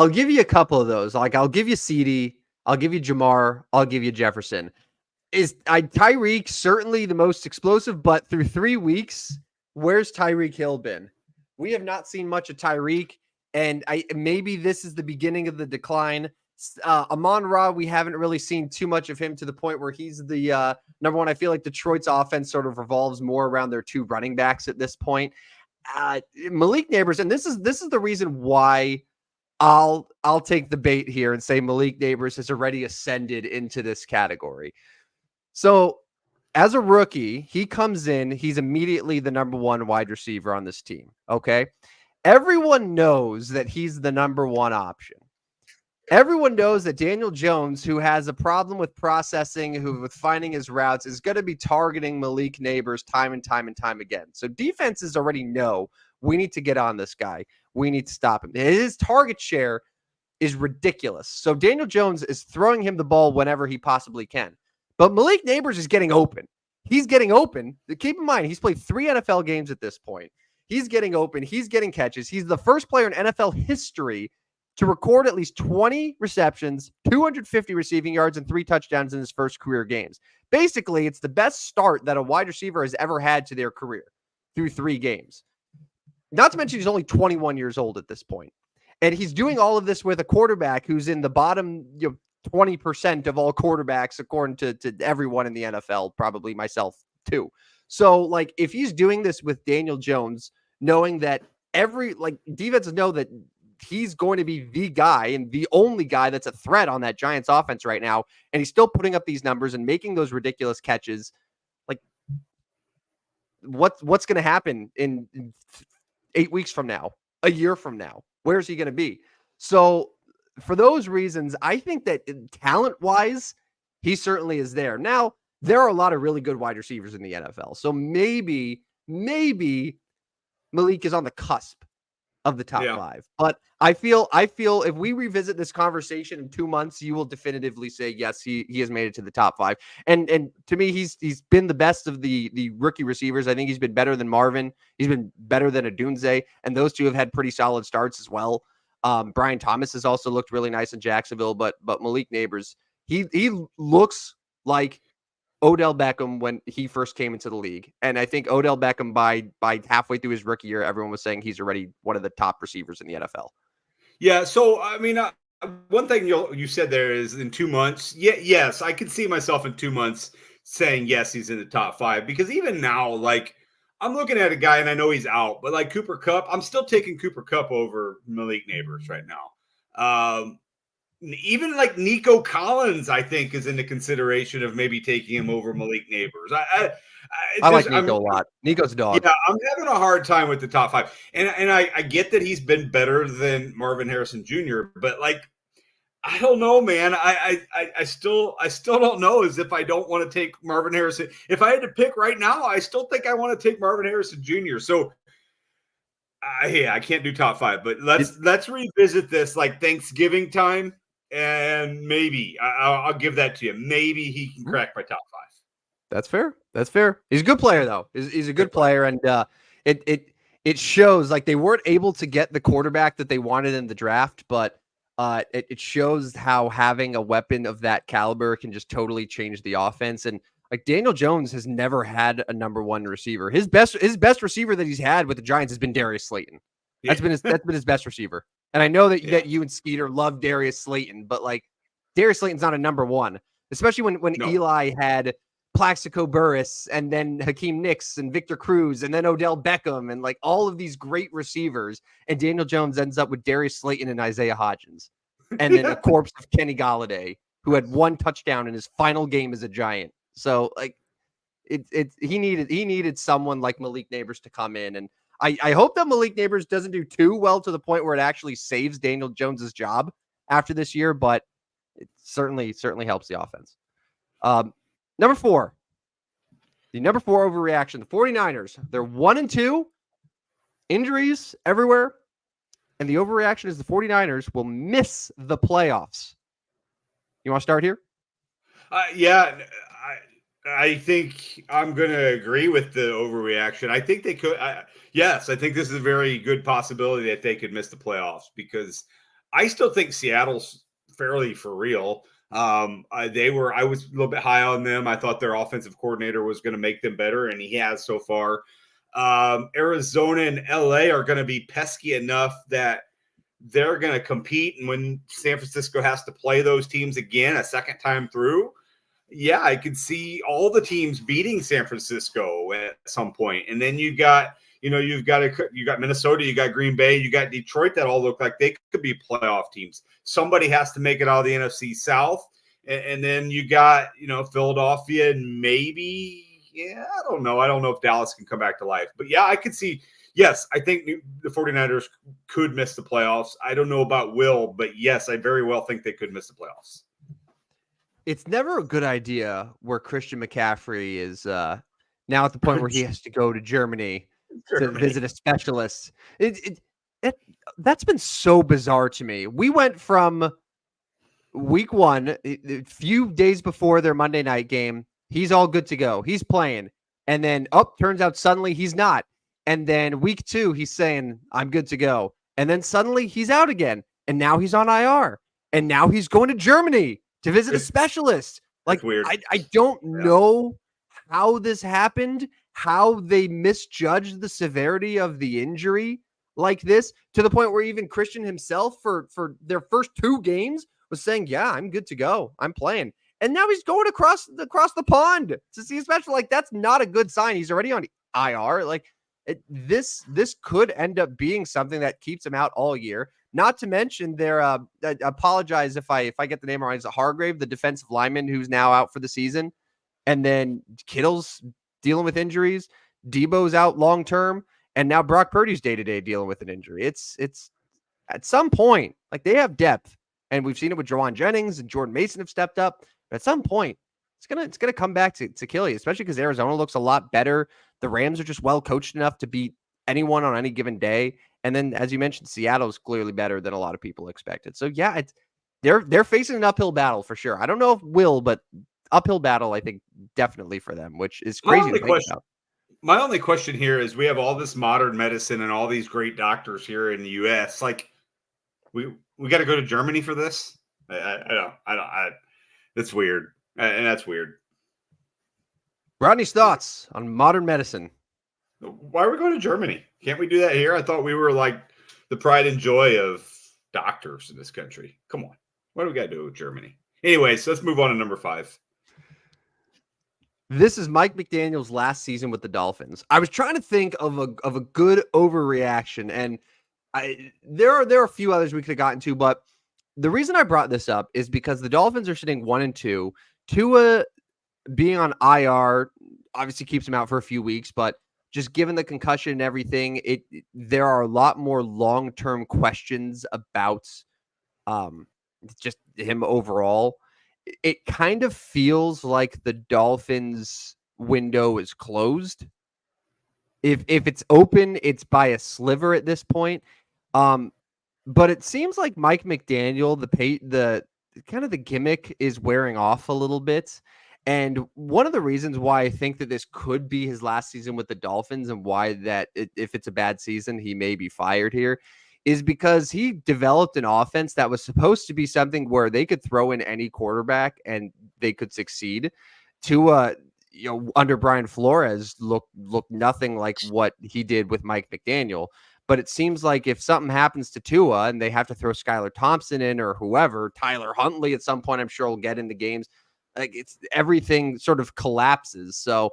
give you a couple of those. Like, I'll give you CeeDee. I'll give you Jamar. I'll give you Jefferson. Tyreek certainly the most explosive, but through 3 weeks, where's Tyreek Hill been? We have not seen much of Tyreek. And maybe this is the beginning of the decline. Amon-Ra, we haven't really seen too much of him to the point where he's the number 1. I feel like Detroit's offense sort of revolves more around their 2 running backs at this point. Malik Neighbors, and this is the reason why I'll take the bait here and say Malik Neighbors has already ascended into this category. So as a rookie, he comes in, he's immediately the number 1 wide receiver on this team. Okay. Everyone knows that he's the number 1 option. Everyone knows that Daniel Jones, who has a problem with processing, with finding his routes, is going to be targeting Malik Neighbors time and time again. So defenses already know we need to get on this guy. We need to stop him. His target share is ridiculous. So Daniel Jones is throwing him the ball whenever he possibly can. But Malik Neighbors is getting open. He's getting open. Keep in mind, he's played 3 NFL games at this point. He's getting open. He's getting catches. He's the first player in NFL history to record at least 20 receptions, 250 receiving yards, and 3 touchdowns in his first career games. Basically, it's the best start that a wide receiver has ever had to their career through 3 games. Not to mention he's only 21 years old at this point. And he's doing all of this with a quarterback who's in the bottom 20% of all quarterbacks, according to everyone in the NFL, probably myself too. So, like, if he's doing this with Daniel Jones, knowing that defenses know that he's going to be the guy and the only guy that's a threat on that Giants offense right now, and he's still putting up these numbers and making those ridiculous catches, like, what's going to happen in 8 weeks from now, a year from now? Where's he going to be? So, for those reasons, I think that talent-wise, he certainly is there. Now, there are a lot of really good wide receivers in the NFL. So maybe Malik is on the cusp of the top Yeah. 5. But I feel if we revisit this conversation in 2 months, you will definitively say yes, he has made it to the top 5. And to me, he's been the best of the rookie receivers. I think he's been better than Marvin. He's been better than Odunze, and those two have had pretty solid starts as well. Brian Thomas has also looked really nice in Jacksonville, but Malik Neighbors, he looks like Odell Beckham when he first came into the league. And I think Odell Beckham by halfway through his rookie year, everyone was saying he's already one of the top receivers in the NFL. Yeah. So, I mean, one thing you said there is in 2 months. Yeah. Yes. I could see myself in 2 months saying, yes, he's in the top 5, because even now, like, I'm looking at a guy and I know he's out, but like Cooper Kupp, I'm still taking Cooper Kupp over Malik Neighbors right now. Even like Nico Collins, I think, is in the consideration of maybe taking him over Malik Neighbors. I like Nico a lot. Nico's a dog. Yeah, I'm having a hard time with the top 5, and I get that he's been better than Marvin Harrison Jr., but like, I don't know, man. I still don't know as if I don't want to take Marvin Harrison. If I had to pick right now, I still think I want to take Marvin Harrison Jr. So I can't do top 5, but let's revisit this like Thanksgiving time, and maybe I'll give that to you. Maybe he can crack my top 5. That's fair. That's fair. He's a good player, though. He's a good player, and it shows. Like, they weren't able to get the quarterback that they wanted in the draft, but it shows how having a weapon of that caliber can just totally change the offense. And like, Daniel Jones has never had a number 1 receiver. His best receiver that he's had with the Giants has been Darius Slayton. Yeah. That's been his best receiver. And I know that you and Skeeter love Darius Slayton, but like, Darius Slayton's not a number 1, especially when Eli had Plaxico Burress and then Hakeem Nicks and Victor Cruz and then Odell Beckham and like all of these great receivers. And Daniel Jones ends up with Darius Slayton and Isaiah Hodgins and then a corpse of Kenny Galladay, who had 1 touchdown in his final game as a Giant. So like, he needed someone like Malik Neighbors to come in. And I hope that Malik Neighbors doesn't do too well to the point where it actually saves Daniel Jones's job after this year, but it certainly helps the offense. Number 4, the number 4 overreaction. The 49ers, they're 1-2, injuries everywhere. And the overreaction is the 49ers will miss the playoffs. You want to start here? Yeah, I think I'm going to agree with the overreaction. I think they could. Yes, I think this is a very good possibility that they could miss the playoffs, because I still think Seattle's fairly for real. I was a little bit high on them. I thought their offensive coordinator was going to make them better, and he has so far. Arizona and LA are going to be pesky enough that they're going to compete. And when San Francisco has to play those teams again a second time through, yeah, I could see all the teams beating San Francisco at some point. And then you got Minnesota, you got Green Bay, you got Detroit that all look like they could be playoff teams. Somebody has to make it out of the NFC South. And then you got, Philadelphia and maybe, I don't know. I don't know if Dallas can come back to life. But yeah, I could see, yes, I think the 49ers could miss the playoffs. I don't know about will, but yes, I very well think they could miss the playoffs. It's never a good idea where Christian McCaffrey is now at the point where he has to go to Germany to visit a specialist. That's been so bizarre to me. We went from week 1, a few days before their Monday night game, he's all good to go. He's playing. And then, turns out suddenly he's not. And then week 2, he's saying, I'm good to go. And then suddenly he's out again. And now he's on IR. And now he's going to Germany to visit a specialist. Like, weird. I don't know how this happened, how they misjudged the severity of the injury like this, to the point where even Christian himself for their first 2 games was saying, yeah, I'm good to go. I'm playing. And now he's going across the pond to see a specialist. Like, that's not a good sign. He's already on IR. Like, this could end up being something that keeps him out all year. Not to mention I apologize if I get the name wrong. It's Hargrave, the defensive lineman who's now out for the season. And then Kittle's dealing with injuries. Debo's out long term. And now Brock Purdy's day-to-day dealing with an injury. It's at some point, like, they have depth. And we've seen it with Jawan Jennings and Jordan Mason have stepped up. But at some point, it's gonna come back to kill you, especially because Arizona looks a lot better. The Rams are just well coached enough to beat anyone on any given day. And then, as you mentioned, Seattle's clearly better than a lot of people expected. So yeah, they're facing an uphill battle for sure. I don't know if will, but uphill battle, I think definitely for them, which is My crazy to only think question, about. my only question here is we have all this modern medicine and all these great doctors here in the U.S. Like we got to go to Germany for this. That's weird, and that's weird. Rodney's thoughts on modern medicine. Why are we going to Germany? Can't we do that here? I thought we were like the pride and joy of doctors in this country. Come on. What do we got to do with Germany? Anyways, let's move on to number 5. This is Mike McDaniel's last season with the Dolphins. I was trying to think of a good overreaction, and there are a few others we could have gotten to, but the reason I brought this up is because the Dolphins are sitting 1-2. Tua being on IR obviously keeps him out for a few weeks, but just given the concussion and everything, there are a lot more long-term questions about just him overall. It kind of feels like the Dolphins window is closed. If it's open, it's by a sliver at this point. But it seems like Mike McDaniel, the kind of the gimmick is wearing off a little bit. And one of the reasons why I think that this could be his last season with the Dolphins and why if it's a bad season, he may be fired here is because he developed an offense that was supposed to be something where they could throw in any quarterback and they could succeed. Under Brian Flores looked nothing like what he did with Mike McDaniel. But it seems like if something happens to Tua and they have to throw Skylar Thompson in or whoever, Tyler Huntley at some point, I'm sure will get into games. Like everything sort of collapses. So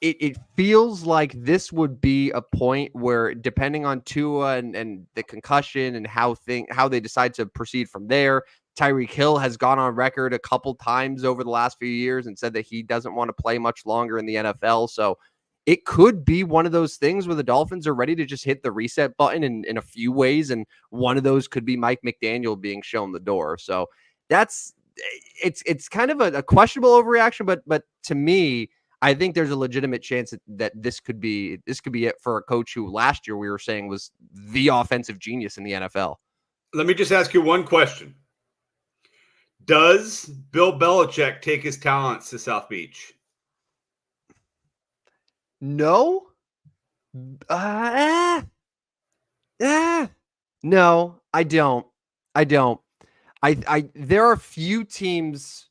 it feels like this would be a point where, depending on Tua and the concussion and how they decide to proceed from there, Tyreek Hill has gone on record a couple times over the last few years and said that he doesn't want to play much longer in the NFL. So it could be one of those things where the Dolphins are ready to just hit the reset button in a few ways. And one of those could be Mike McDaniel being shown the door. So it's kind of a questionable overreaction, but to me, I think there's a legitimate chance that this could be it for a coach who last year we were saying was the offensive genius in the NFL. Let me just ask you one question. Does Bill Belichick take his talents to South Beach? No. No, I don't. There are a few teams.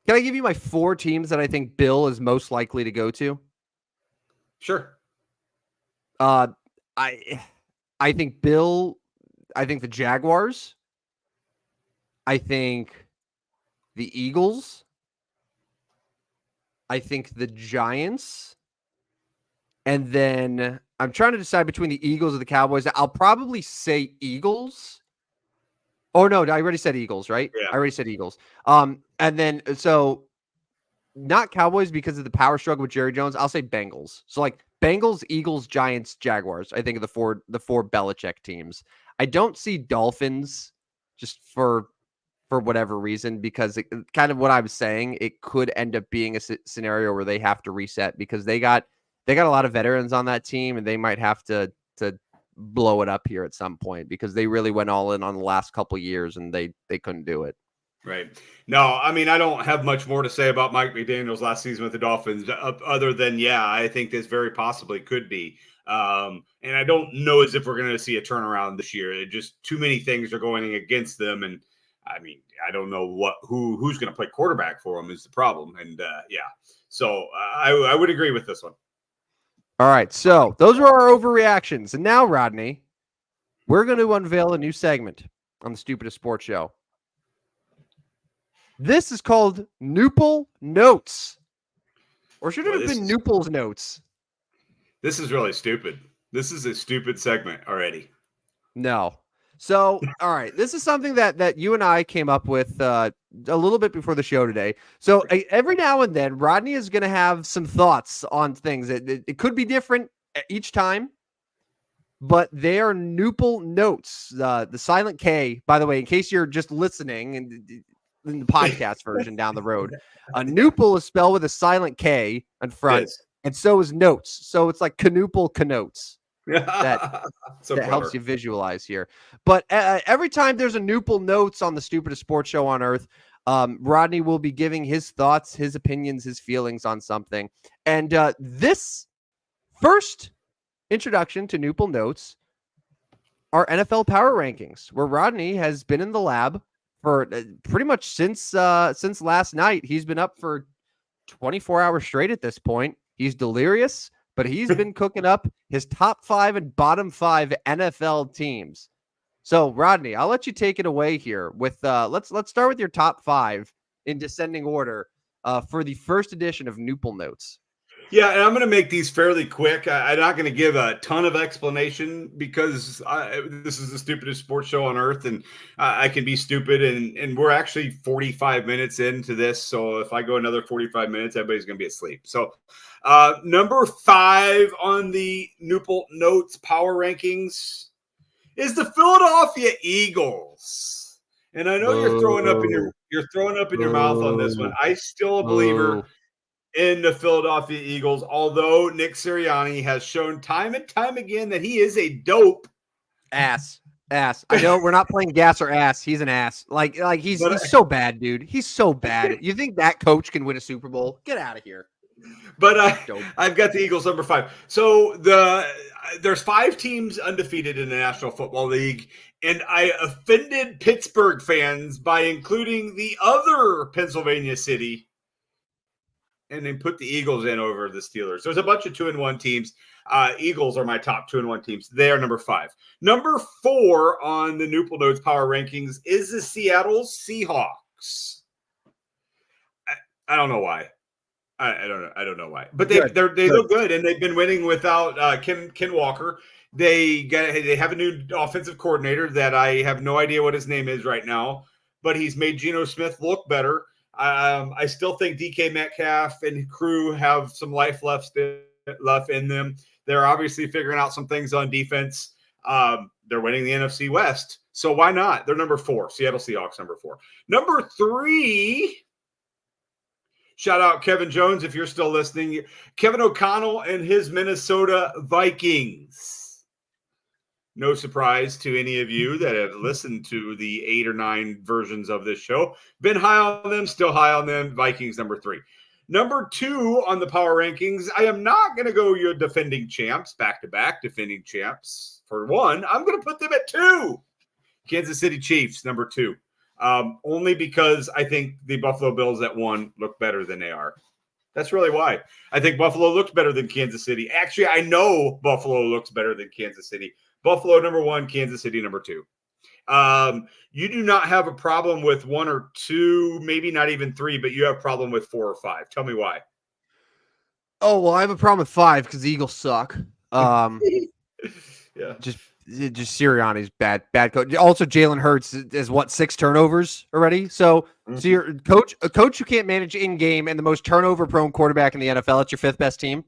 Can I give you my 4 teams that I think Bill is most likely to go to? Sure. I think the Jaguars. I think the Eagles. I think the Giants. And then I'm trying to decide between the Eagles and the Cowboys. I'll probably say Eagles. Oh, no, I already said Eagles, right? Yeah. I already said Eagles. And then, so not Cowboys because of the power struggle with Jerry Jones. I'll say Bengals. So like Bengals, Eagles, Giants, Jaguars, I think are the four Belichick teams. I don't see Dolphins just for whatever reason, because kind of what I was saying, it could end up being a scenario where they have to reset because they got a lot of veterans on that team and they might have to blow it up here at some point because they really went all in on the last couple of years and they couldn't do it. Right. No, I mean, I don't have much more to say about Mike McDaniel's last season with the Dolphins other than, I think this very possibly could be. And I don't know as if we're going to see a turnaround this year. It just too many things are going against them. And I mean, I don't know who's going to play quarterback for them is the problem. And so I would agree with this one. All right, so those are our overreactions. And now, Rodney, we're going to unveil a new segment on the Stupidest Sports Show. This is called Noople Notes. Or should it have been Noople's Notes? This is really stupid. This is a stupid segment already. No. So, all right, this is something that you and I came up with a little bit before the show today. So every now and then, Rodney is going to have some thoughts on things. It could be different each time, but they are Noople Notes. The silent K, by the way, in case you're just listening and in the podcast version down the road, a Noople is spelled with a silent K in front. Yes. And so is notes. So it's like canoodle connotes. That So that helps you visualize here. But every time there's a Newple Notes on the Stupidest Sports Show on Earth, Rodney will be giving his thoughts, his opinions, his feelings on something. And this first introduction to Newple Notes are NFL Power Rankings, where Rodney has been in the lab for pretty much since last night. He's been up for 24 hours straight at this point. He's delirious, but he's been cooking up his top 5 and bottom 5 NFL teams. So, Rodney, I'll let you take it away here with let's start with your top 5 in descending order for the first edition of Newple Notes. Yeah, and I'm going to make these fairly quick. I'm not going to give a ton of explanation because this is the stupidest sports show on earth, and I can be stupid. And we're actually 45 minutes into this, so if I go another 45 minutes, everybody's going to be asleep. So, number 5 on the Newport Notes power rankings is the Philadelphia Eagles. And I know you're throwing up in your mouth on this one. I still a believer in the Philadelphia Eagles, although Nick Sirianni has shown time and time again that he is a dope ass. I know we're not playing gas or ass. He's an ass. Like he's so bad, dude. He's so bad. You think that coach can win a Super Bowl? Get out of here. But I've got the Eagles number 5. So there's 5 teams undefeated in the National Football League, and I offended Pittsburgh fans by including the other Pennsylvania city, and then put the Eagles in over the Steelers. There's a bunch of 2-1 teams. Eagles are my top 2-1 teams. They are number 5. Number 4 on the Newport Notes power rankings is the Seattle Seahawks. I don't know why. I don't know why, but they look good, and they've been winning without Ken Walker. They have a new offensive coordinator that I have no idea what his name is right now, but he's made Geno Smith look better. I still think DK Metcalf and crew have some life left in them. They're obviously figuring out some things on defense. They're winning the NFC West, so why not? They're number 4. Seattle Seahawks number 4. Number 3. Shout out Kevin Jones if you're still listening. Kevin O'Connell and his Minnesota Vikings. No surprise to any of you that have listened to the 8 or 9 versions of this show. Been high on them, still high on them. Vikings number 3. Number 2 on the power rankings, I am not going to go your defending champs, back-to-back defending champs. For 1, I'm going to put them at 2. Kansas City Chiefs, number 2. Only because I think the Buffalo Bills at 1 look better than they are. That's really why. I think Buffalo looks better than Kansas City. Actually, I know Buffalo looks better than Kansas City. Buffalo number 1, Kansas City number 2. You do not have a problem with 1 or 2, maybe not even 3, but you have a problem with 4 or 5. Tell me why. Oh, well, I have a problem with 5 because the Eagles suck. Yeah. Just Sirianni's bad coach. Also, Jalen Hurts is 6 turnovers already. So you're a coach who can't manage in game and the most turnover prone quarterback in the NFL. It's your 5th best team.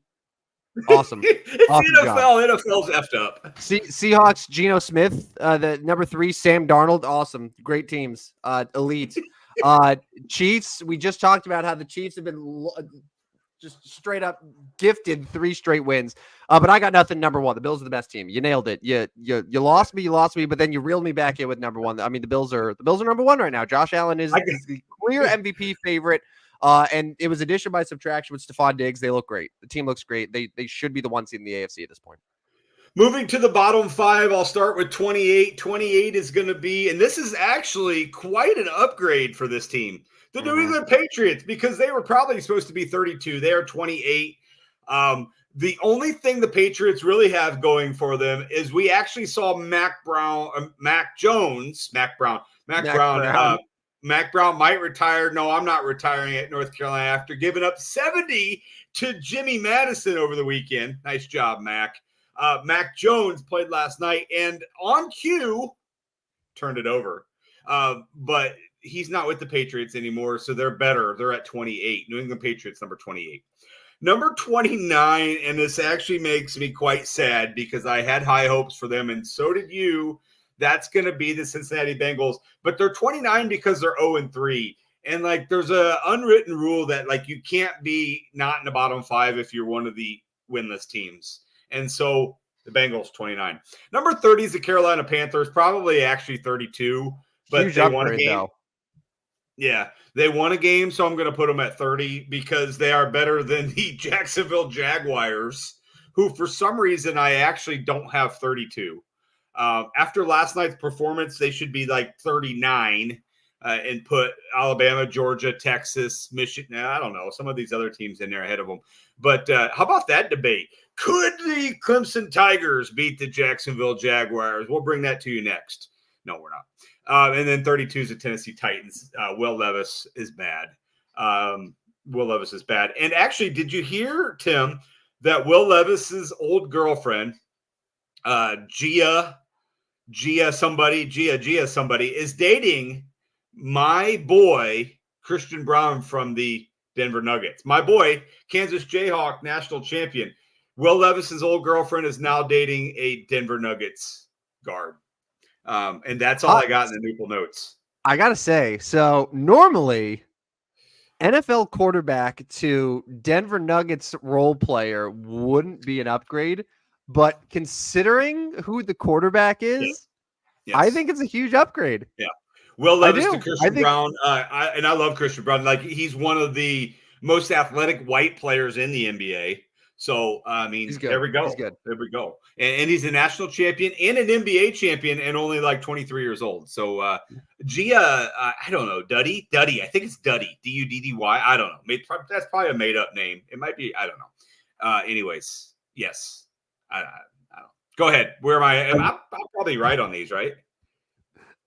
Awesome. It's awesome NFL. NFL's effed up. Seahawks, Geno Smith, the number 3, Sam Darnold. Awesome. Great teams. Elite. Chiefs. We just talked about how the Chiefs have been just straight up gifted 3 straight wins. But I got nothing. Number 1. The Bills are the best team. You nailed it. You lost me, but then you reeled me back in with number 1. I mean, the Bills are number 1 right now. Josh Allen is the clear MVP favorite. And it was addition by subtraction with Stephon Diggs. They look great. The team looks great. They should be the 1 seed in the AFC at this point. Moving to the bottom 5, I'll start with 28. 28 is going to be, and this is actually quite an upgrade for this team. The New England Patriots, because they were probably supposed to be 32. They are 28. The only thing the Patriots really have going for them is we actually saw Mac Brown might retire. No, I'm not retiring at North Carolina after giving up 70 to Jimmy Madison over the weekend. Nice job, Mac. Mac Jones played last night and on cue turned it over. But he's not with the Patriots anymore, so they're better. They're at 28. New England Patriots, number 28. Number 29, and this actually makes me quite sad because I had high hopes for them, and so did you. That's going to be the Cincinnati Bengals, but they're 29 because they're 0-3. And like, there's a unwritten rule that like you can't be not in the bottom 5 if you're one of the winless teams. And so the Bengals 29. Number 30 is the Carolina Panthers, probably actually 32, but Huge they won a upgrade, game. though. Yeah, they won a game, so I'm going to put them at 30 because they are better than the Jacksonville Jaguars, who for some reason I actually don't have 32. After last night's performance, they should be like 39 and put Alabama, Georgia, Texas, Michigan. I don't know, some of these other teams in there ahead of them. But how about that debate? Could the Clemson Tigers beat the Jacksonville Jaguars? We'll bring that to you next. No, we're not. And then 32 is the Tennessee Titans. Will Levis is bad. Will Levis is bad. And actually, did you hear, Tim, that Will Levis's old girlfriend, Gia somebody, is dating my boy, Christian Brown from the Denver Nuggets. My boy, Kansas Jayhawk national champion. Will Levis's old girlfriend is now dating a Denver Nuggets guard. And that's all I got in the Newport notes. I got to say, so normally NFL quarterback to Denver Nuggets role player wouldn't be an upgrade, but considering who the quarterback is, yes. I think it's a huge upgrade. Yeah. Will Levis to Christian Brown. And I love Christian Brown. Like, he's one of the most athletic white players in the NBA. So, I mean, there we go. He's good. There we go. And he's a national champion and an NBA champion and only like 23 years old. So, Gia, I don't know, Duddy. I think it's Duddy, Duddy. I don't know. That's probably a made up name. It might be. I don't know. Anyways, yes. I don't. Go ahead. Where am I? I'm probably right on these, right?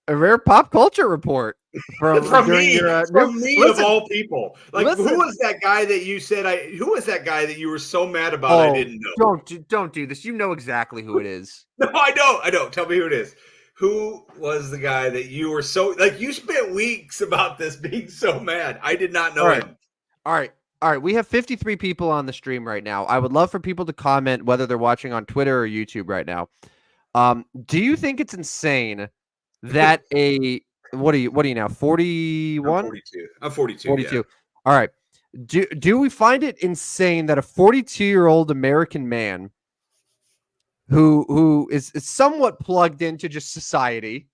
A rare pop culture report from me, listen, of all people. Like, who was that guy that you said? Who was that guy that you were so mad about? I didn't know. Don't do this. You know exactly who it is. No, I don't. Tell me who it is. Who was the guy that you were so like? You spent weeks about this being so mad. I did not know him. All right. We have 53 people on the stream right now. I would love for people to comment whether they're watching on Twitter or YouTube right now. Do you think it's insane that what are you now? 41? I'm 42. 42. Yeah. All right. Do we find it insane that a 42-year-old American man who is somewhat plugged into just society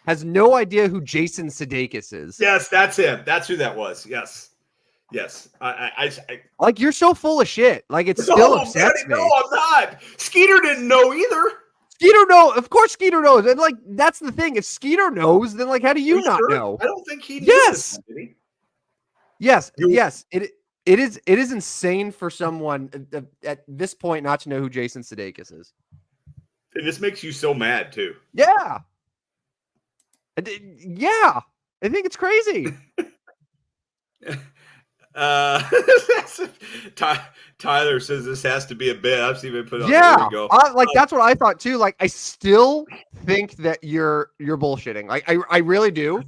has no idea who Jason Sudeikis is? Yes, that's him. That's who that was. Yes. I like, you're so full of shit. Like, it still upsets me. No, I'm not. Skeeter didn't know either. Skeeter knows. Of course Skeeter knows. And like, that's the thing. If Skeeter knows, then like, how do you not know? I don't think he did. Yes. Yes. It is insane for someone at this point not to know who Jason Sudeikis is. And this makes you so mad too. Yeah. Yeah. I think it's crazy. Tyler says this has to be a bit. I've seen it put on. Yeah, there we go. That's what I thought too. Like, I still think that you're bullshitting. Like, I really do.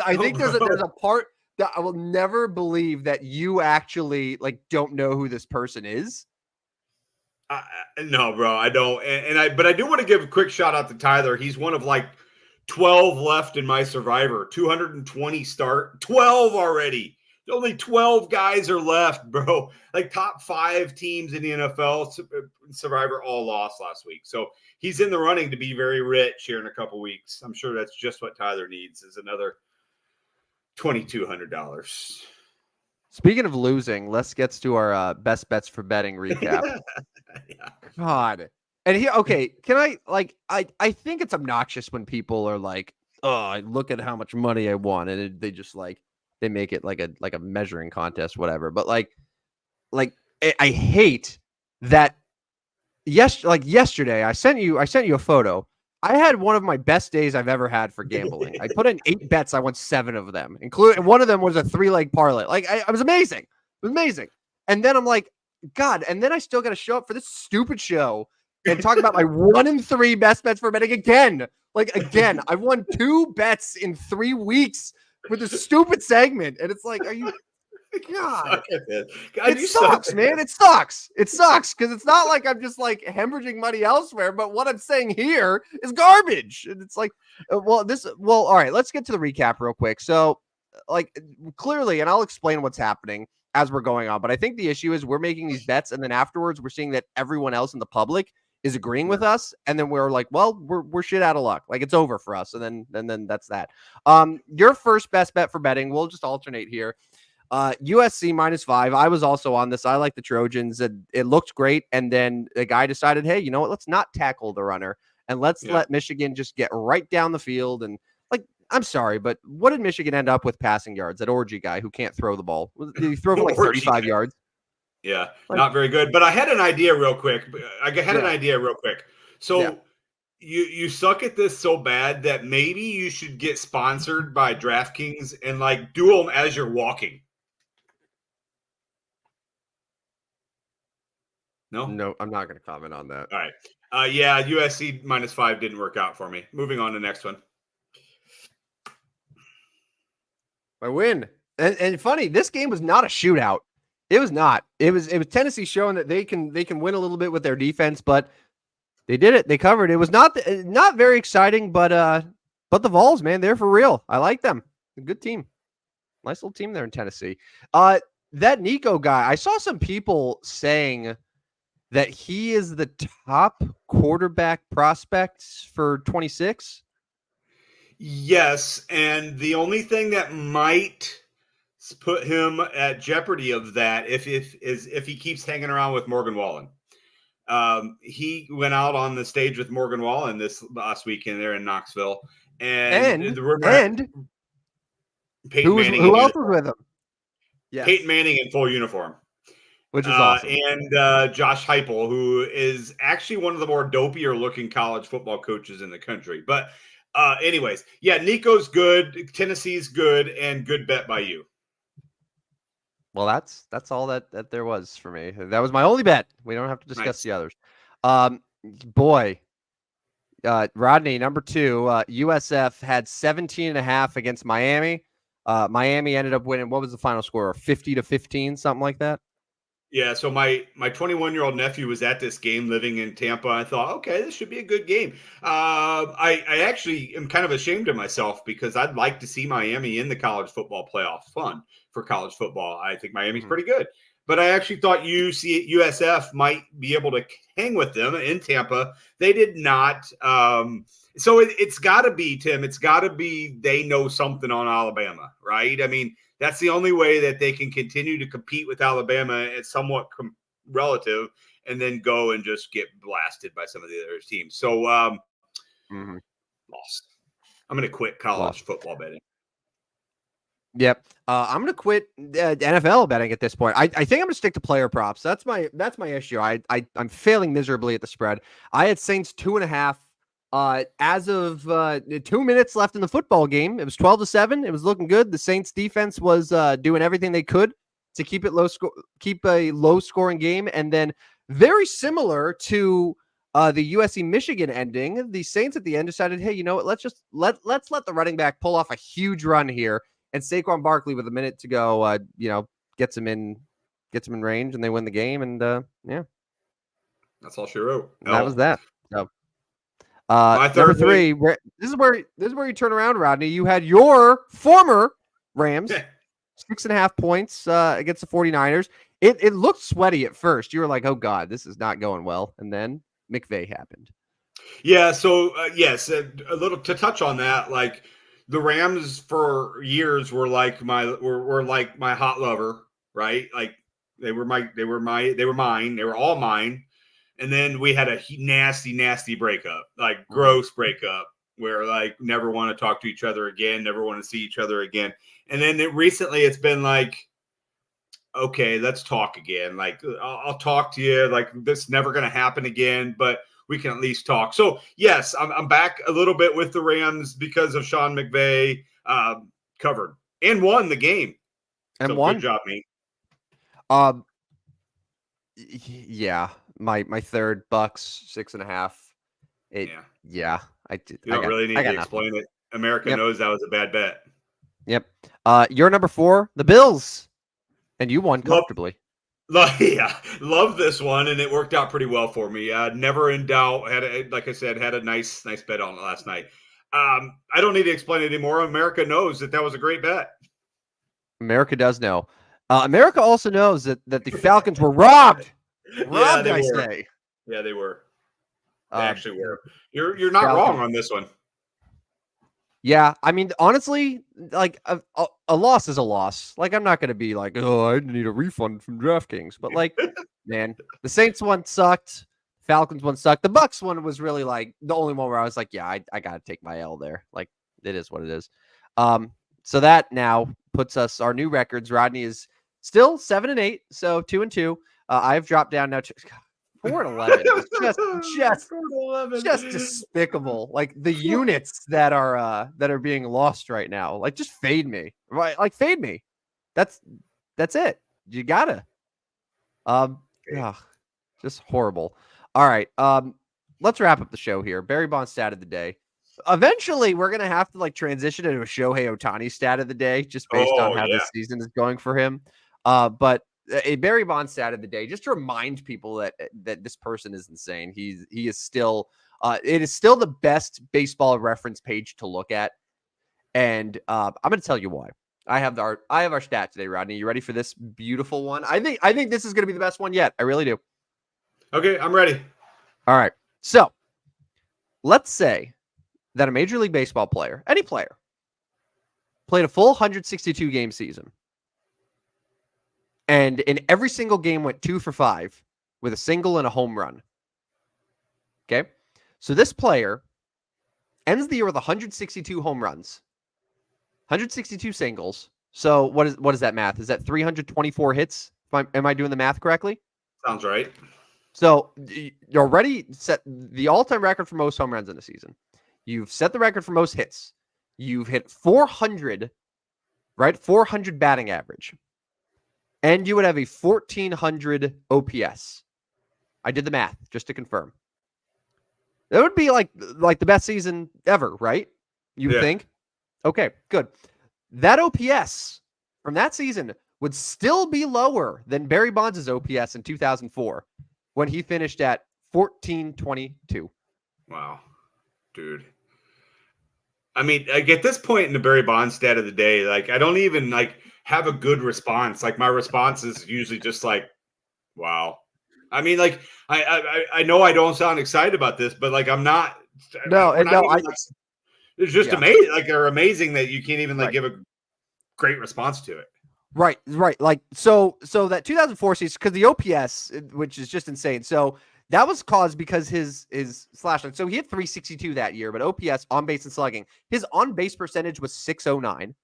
I think there's a part that I will never believe that you actually like don't know who this person is. No, bro, I don't. But I do want to give a quick shout out to Tyler. He's one of like 12 left in my Survivor. 220 start. 12 already. Only 12 guys are left, bro. Like, top 5 teams in the NFL Survivor all lost last week. So he's in the running to be very rich here in a couple weeks. I'm sure that's just what Tyler needs, is another $2,200. Speaking of losing, let's get to our best bets for betting recap. Yeah. God. And here, okay, can I think it's obnoxious when people are like, oh, look at how much money I won. And they just like, they make it like a measuring contest, whatever. But like I hate that. Yesterday, I sent you a photo. I had one of my best days I've ever had for gambling. I put in 8 bets. I won 7 of them, including one of them was a 3-leg parlay. Like, I was amazing. It was amazing. And then I'm like, God. And then I still got to show up for this stupid show and talk about my 1 in 3 best bets for betting again. Like, again, I've won 2 bets in 3 weeks with this stupid segment. And it's like, are you, God, it sucks, man. It sucks. It sucks. Cause it's not like I'm just like hemorrhaging money elsewhere, but what I'm saying here is garbage. And it's like, all right, let's get to the recap real quick. So like clearly, and I'll explain what's happening as we're going on. But I think the issue is we're making these bets, and then afterwards we're seeing that everyone else in the public is agreeing with us, and then we're like, well, we're shit out of luck. Like it's over for us, and then that's that. Your first best bet for betting, we'll just alternate here. USC -5. I was also on this. I like the Trojans. It looked great, and then the guy decided, hey, you know what? Let's not tackle the runner, and let's let Michigan just get right down the field. And like, I'm sorry, but what did Michigan end up with passing yards? That orgy guy who can't throw the ball. Did he throw for like 35 yards? Yeah, not very good. But I had an idea real quick. So you suck at this so bad that maybe you should get sponsored by DraftKings and like do them as you're walking. No, I'm not going to comment on that. All right. Yeah, USC -5 didn't work out for me. Moving on to the next one. My win. And funny, this game was not a shootout. It was not. It was Tennessee showing that they can win a little bit with their defense, but they did it. They covered. It was not very exciting, but the Vols, man, they're for real. I like them. A good team. Nice little team there in Tennessee. That Nico guy, I saw some people saying that he is the top quarterback prospects for 26. Yes, and the only thing that might put him at jeopardy of that if he keeps hanging around with Morgan Wallen. He went out on the stage with Morgan Wallen this last weekend there in Knoxville, and Peyton Manning. Who else was with him? Yes. Peyton Manning in full uniform. Which is awesome. And Josh Heupel, who is actually one of the more dopier looking college football coaches in the country. But anyways, yeah, Nico's good. Tennessee's good, and good bet by you. Well, that's all that there was for me. That was my only bet. We don't have to discuss the others. Rodney, number 2, USF had 17.5 against Miami. Miami ended up winning. What was the final score? 50-15, something like that. Yeah, so my 21-year-old nephew was at this game living in Tampa. I thought, okay, this should be a good game. I actually am kind of ashamed of myself because I'd like to see Miami in the college football playoff. Fun for college football. I think Miami's pretty good. But I actually thought USF might be able to hang with them in Tampa. They did not. So it's got to be, Tim, it's got to be they know something on Alabama, right? I mean, that's the only way that they can continue to compete with Alabama. It's somewhat relative, and then go and just get blasted by some of the other teams. So lost. I'm going to quit college football betting. Yep. I'm going to quit NFL betting at this point. I think I'm going to stick to player props. That's my issue. I'm failing miserably at the spread. I had Saints 2.5. As of 2 minutes left in the football game, it was 12-7. It was looking good. The Saints defense was doing everything they could to keep it keep a low scoring game. And then very similar to the USC Michigan ending, the Saints at the end decided, hey, you know what? Let's let the running back pull off a huge run here. And Saquon Barkley with a minute to go, gets him in range, and they win the game. And that's all she wrote. That was that. So. Number 3, this is where you turn around, Rodney. You had your former Rams 6.5 points against the 49ers. It looked sweaty at first. You were like, oh God, this is not going well. And then McVay happened. Yeah. So yes, a little to touch on that, like the Rams for years were like my hot lover, right? Like they were mine. They were all mine. And then we had a nasty breakup, like gross breakup, where like never want to talk to each other again, never want to see each other again. And then recently it's been like, okay, let's talk again. Like I'll talk to you. Like this never going to happen again, but we can at least talk. So yes, I'm back a little bit with the Rams because of Sean McVay, covered and won the game. And so won. Good job, mate. Yeah. My third Bucks 6.5. I did. You don't really need to explain it. America knows that was a bad bet. Yep. You're number 4, the Bills, and you won comfortably. Love this one, and it worked out pretty well for me. Never in doubt. Like I said, had a nice bet on it last night. I don't need to explain it anymore. America knows that was a great bet. America does know. America also knows that the Falcons were robbed. Yeah, Robbed, they I were. say. Yeah, they were. They actually were. You're not Falcons. wrong on this one. Yeah, I mean, honestly, like a loss is a loss. Like, I'm not going to be like, oh, I need a refund from DraftKings. But like, man, the Saints one sucked. Falcons one sucked. The Bucks one was really like the only one where I was like, yeah, I got to take my L there. Like, it is what it is. So that now puts us our new records. Rodney is still 7-8, so 2-2. I've dropped down now to 4-11. It's just despicable. Like the units that are being lost right now. Like, just fade me. Right? Like, fade me. That's it. You gotta. Just horrible. All right. Let's wrap up the show here. Barry Bonds stat of the day. Eventually, we're gonna have to like transition into a Shohei Ohtani stat of the day, just based on how this season is going for him. But a Barry Bonds stat of the day, just to remind people that this person is insane. He is still it is still the best baseball reference page to look at, and I'm going to tell you why. I have our stat today, Rodney. You ready for this beautiful one? I think this is going to be the best one yet. I really do. Okay, I'm ready. All right. So let's say that a Major League Baseball player, any player, played a full 162 game season, and in every single game went 2 for 5 with a single and a home run. Okay. So this player ends the year with 162 home runs, 162 singles. So what is that math? Is that 324 hits? Am I doing the math correctly? Sounds right. So you already set the all-time record for most home runs in a season. You've set the record for most hits. You've hit 400, right? 400 batting average. And you would have a 1,400 OPS. I did the math just to confirm. That would be like the best season ever, right? You would think? Okay, good. That OPS from that season would still be lower than Barry Bonds' OPS in 2004 when he finished at 1,422. Wow, dude. I mean, like at this point in the Barry Bonds stat of the day, like I don't even like have a good response. Like my response is usually just like, wow. I mean, like I know I don't sound excited about this, but like I'm not. It's just amazing. Like they're amazing that you can't even like give a great response to it. Right. Like so that 2004 season, because the OPS, which is just insane. So that was caused because his slash line. So he hit 362 that year, but OPS, on base and slugging, his on base percentage was 609,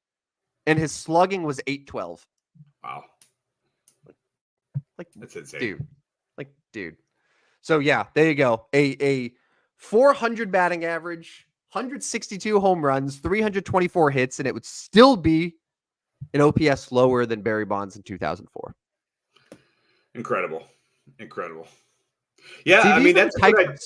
and his slugging was 812. Wow. Like that's insane, dude. So yeah, there you go. A 400 batting average, 162 home runs, 324 hits, and it would still be an OPS lower than Barry Bonds in 2004. Incredible. Yeah, see, I mean that's type of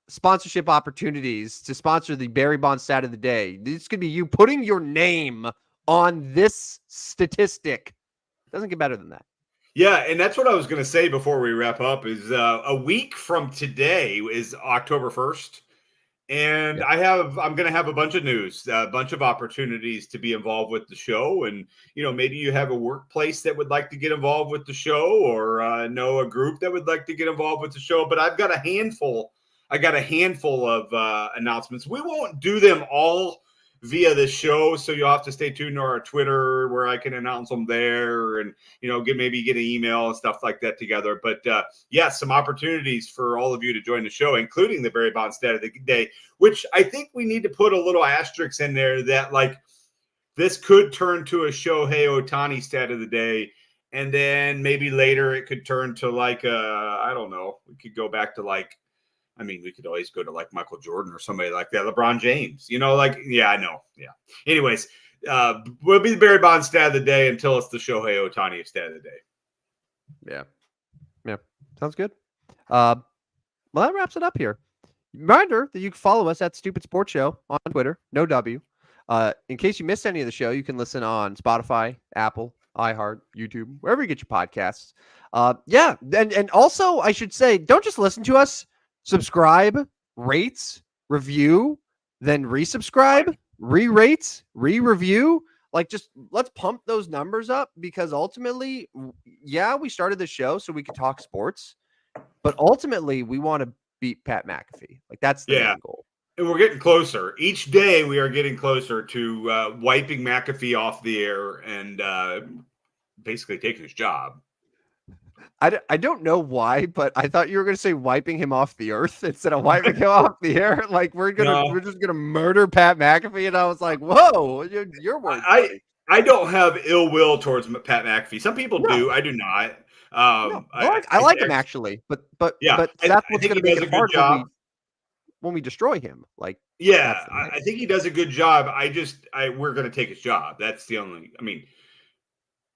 sponsorship opportunities to sponsor the Barry Bonds stat of the day. This could be you putting your name on this statistic. Doesn't get better than that. Yeah, and that's what I was going to say before we wrap up is a week from today is October 1st. And I'm going to have a bunch of news, a bunch of opportunities to be involved with the show. And, you know, maybe you have a workplace that would like to get involved with the show or know a group that would like to get involved with the show. But I've got a handful of announcements. We won't do them all via the show, so you'll have to stay tuned to our Twitter where I can announce them there and, you know, get an email and stuff like that together. But some opportunities for all of you to join the show, including the Barry Bonds stat of the day, which I think we need to put a little asterisk in there that like this could turn to a Shohei Ohtani stat of the day. And then maybe later it could turn to like, I don't know, we could go back to like, I mean, we could always go to like Michael Jordan or somebody like that, LeBron James, you know, like, yeah, I know. Yeah. Anyways, we'll be the Barry Bonds stat of the day until it's the Shohei Ohtani stat of the day. Yeah. Sounds good. Well, that wraps it up here. Reminder that you can follow us at Stupid Sports Show on Twitter, no W. In case you missed any of the show, you can listen on Spotify, Apple, iHeart, YouTube, wherever you get your podcasts. And also I should say, don't just listen to us. Subscribe, rate, review, then resubscribe, re-rate, re-review. Like, just let's pump those numbers up, because ultimately, yeah, we started the show so we could talk sports, but ultimately we want to beat Pat McAfee. Like, that's the main goal. And we're getting closer. Each day we are getting closer to wiping McAfee off the air and basically taking his job. I don't know why, but I thought you were going to say wiping him off the earth instead of wiping him off the air. Like, we're just gonna murder Pat McAfee, and I was like, whoa, your words. I don't have ill will towards Pat McAfee. Some people do. I do not. I like him actually, but that's what's going to make it hard when we destroy him. Like, yeah, I think he does a good job. We're going to take his job. That's the only. I mean,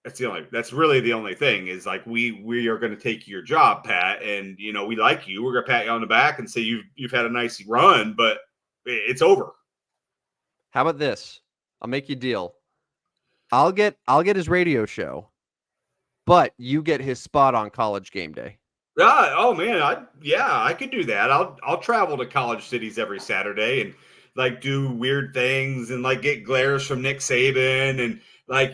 that's really the only thing is, like, we are going to take your job, Pat, and we like you. We're going to pat you on the back and say you've had a nice run, but it's over. How about this? I'll make you a deal. I'll get his radio show, but you get his spot on College Game Day. Yeah. Oh man. I could do that. I'll travel to college cities every Saturday and like do weird things and like get glares from Nick Saban and like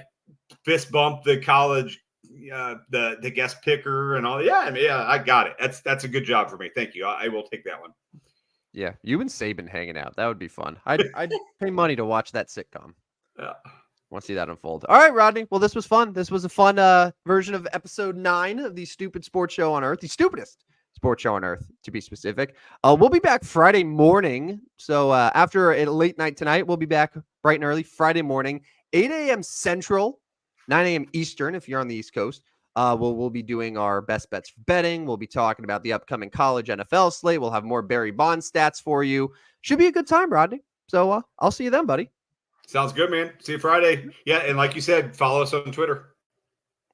fist bump the college, the guest picker and all. Yeah. I got it. That's a good job for me. Thank you. I will take that one. Yeah. You and Saban hanging out. That would be fun. I'd pay money to watch that sitcom. Yeah. Want to see that unfold. All right, Rodney. Well, this was fun. This was a fun version of episode 9 of the Stupid Sports Show on Earth, the stupidest sports show on Earth, to be specific. We'll be back Friday morning. So after a late night tonight, we'll be back bright and early Friday morning, 8 a.m. Central, 9 a.m. Eastern if you're on the East Coast. We'll be doing our best bets for betting. We'll be talking about the upcoming college NFL slate. We'll have more Barry Bonds stats for you. Should be a good time, Rodney. So I'll see you then, buddy. Sounds good, man. See you Friday. Yeah, and like you said, follow us on Twitter.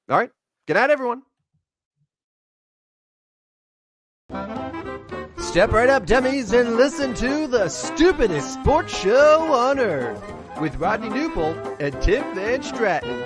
All right. Good night, everyone. Step right up, dummies, and listen to the Stupidest Sports Show on Earth with Rodney Newbold and Tim Van Stratton.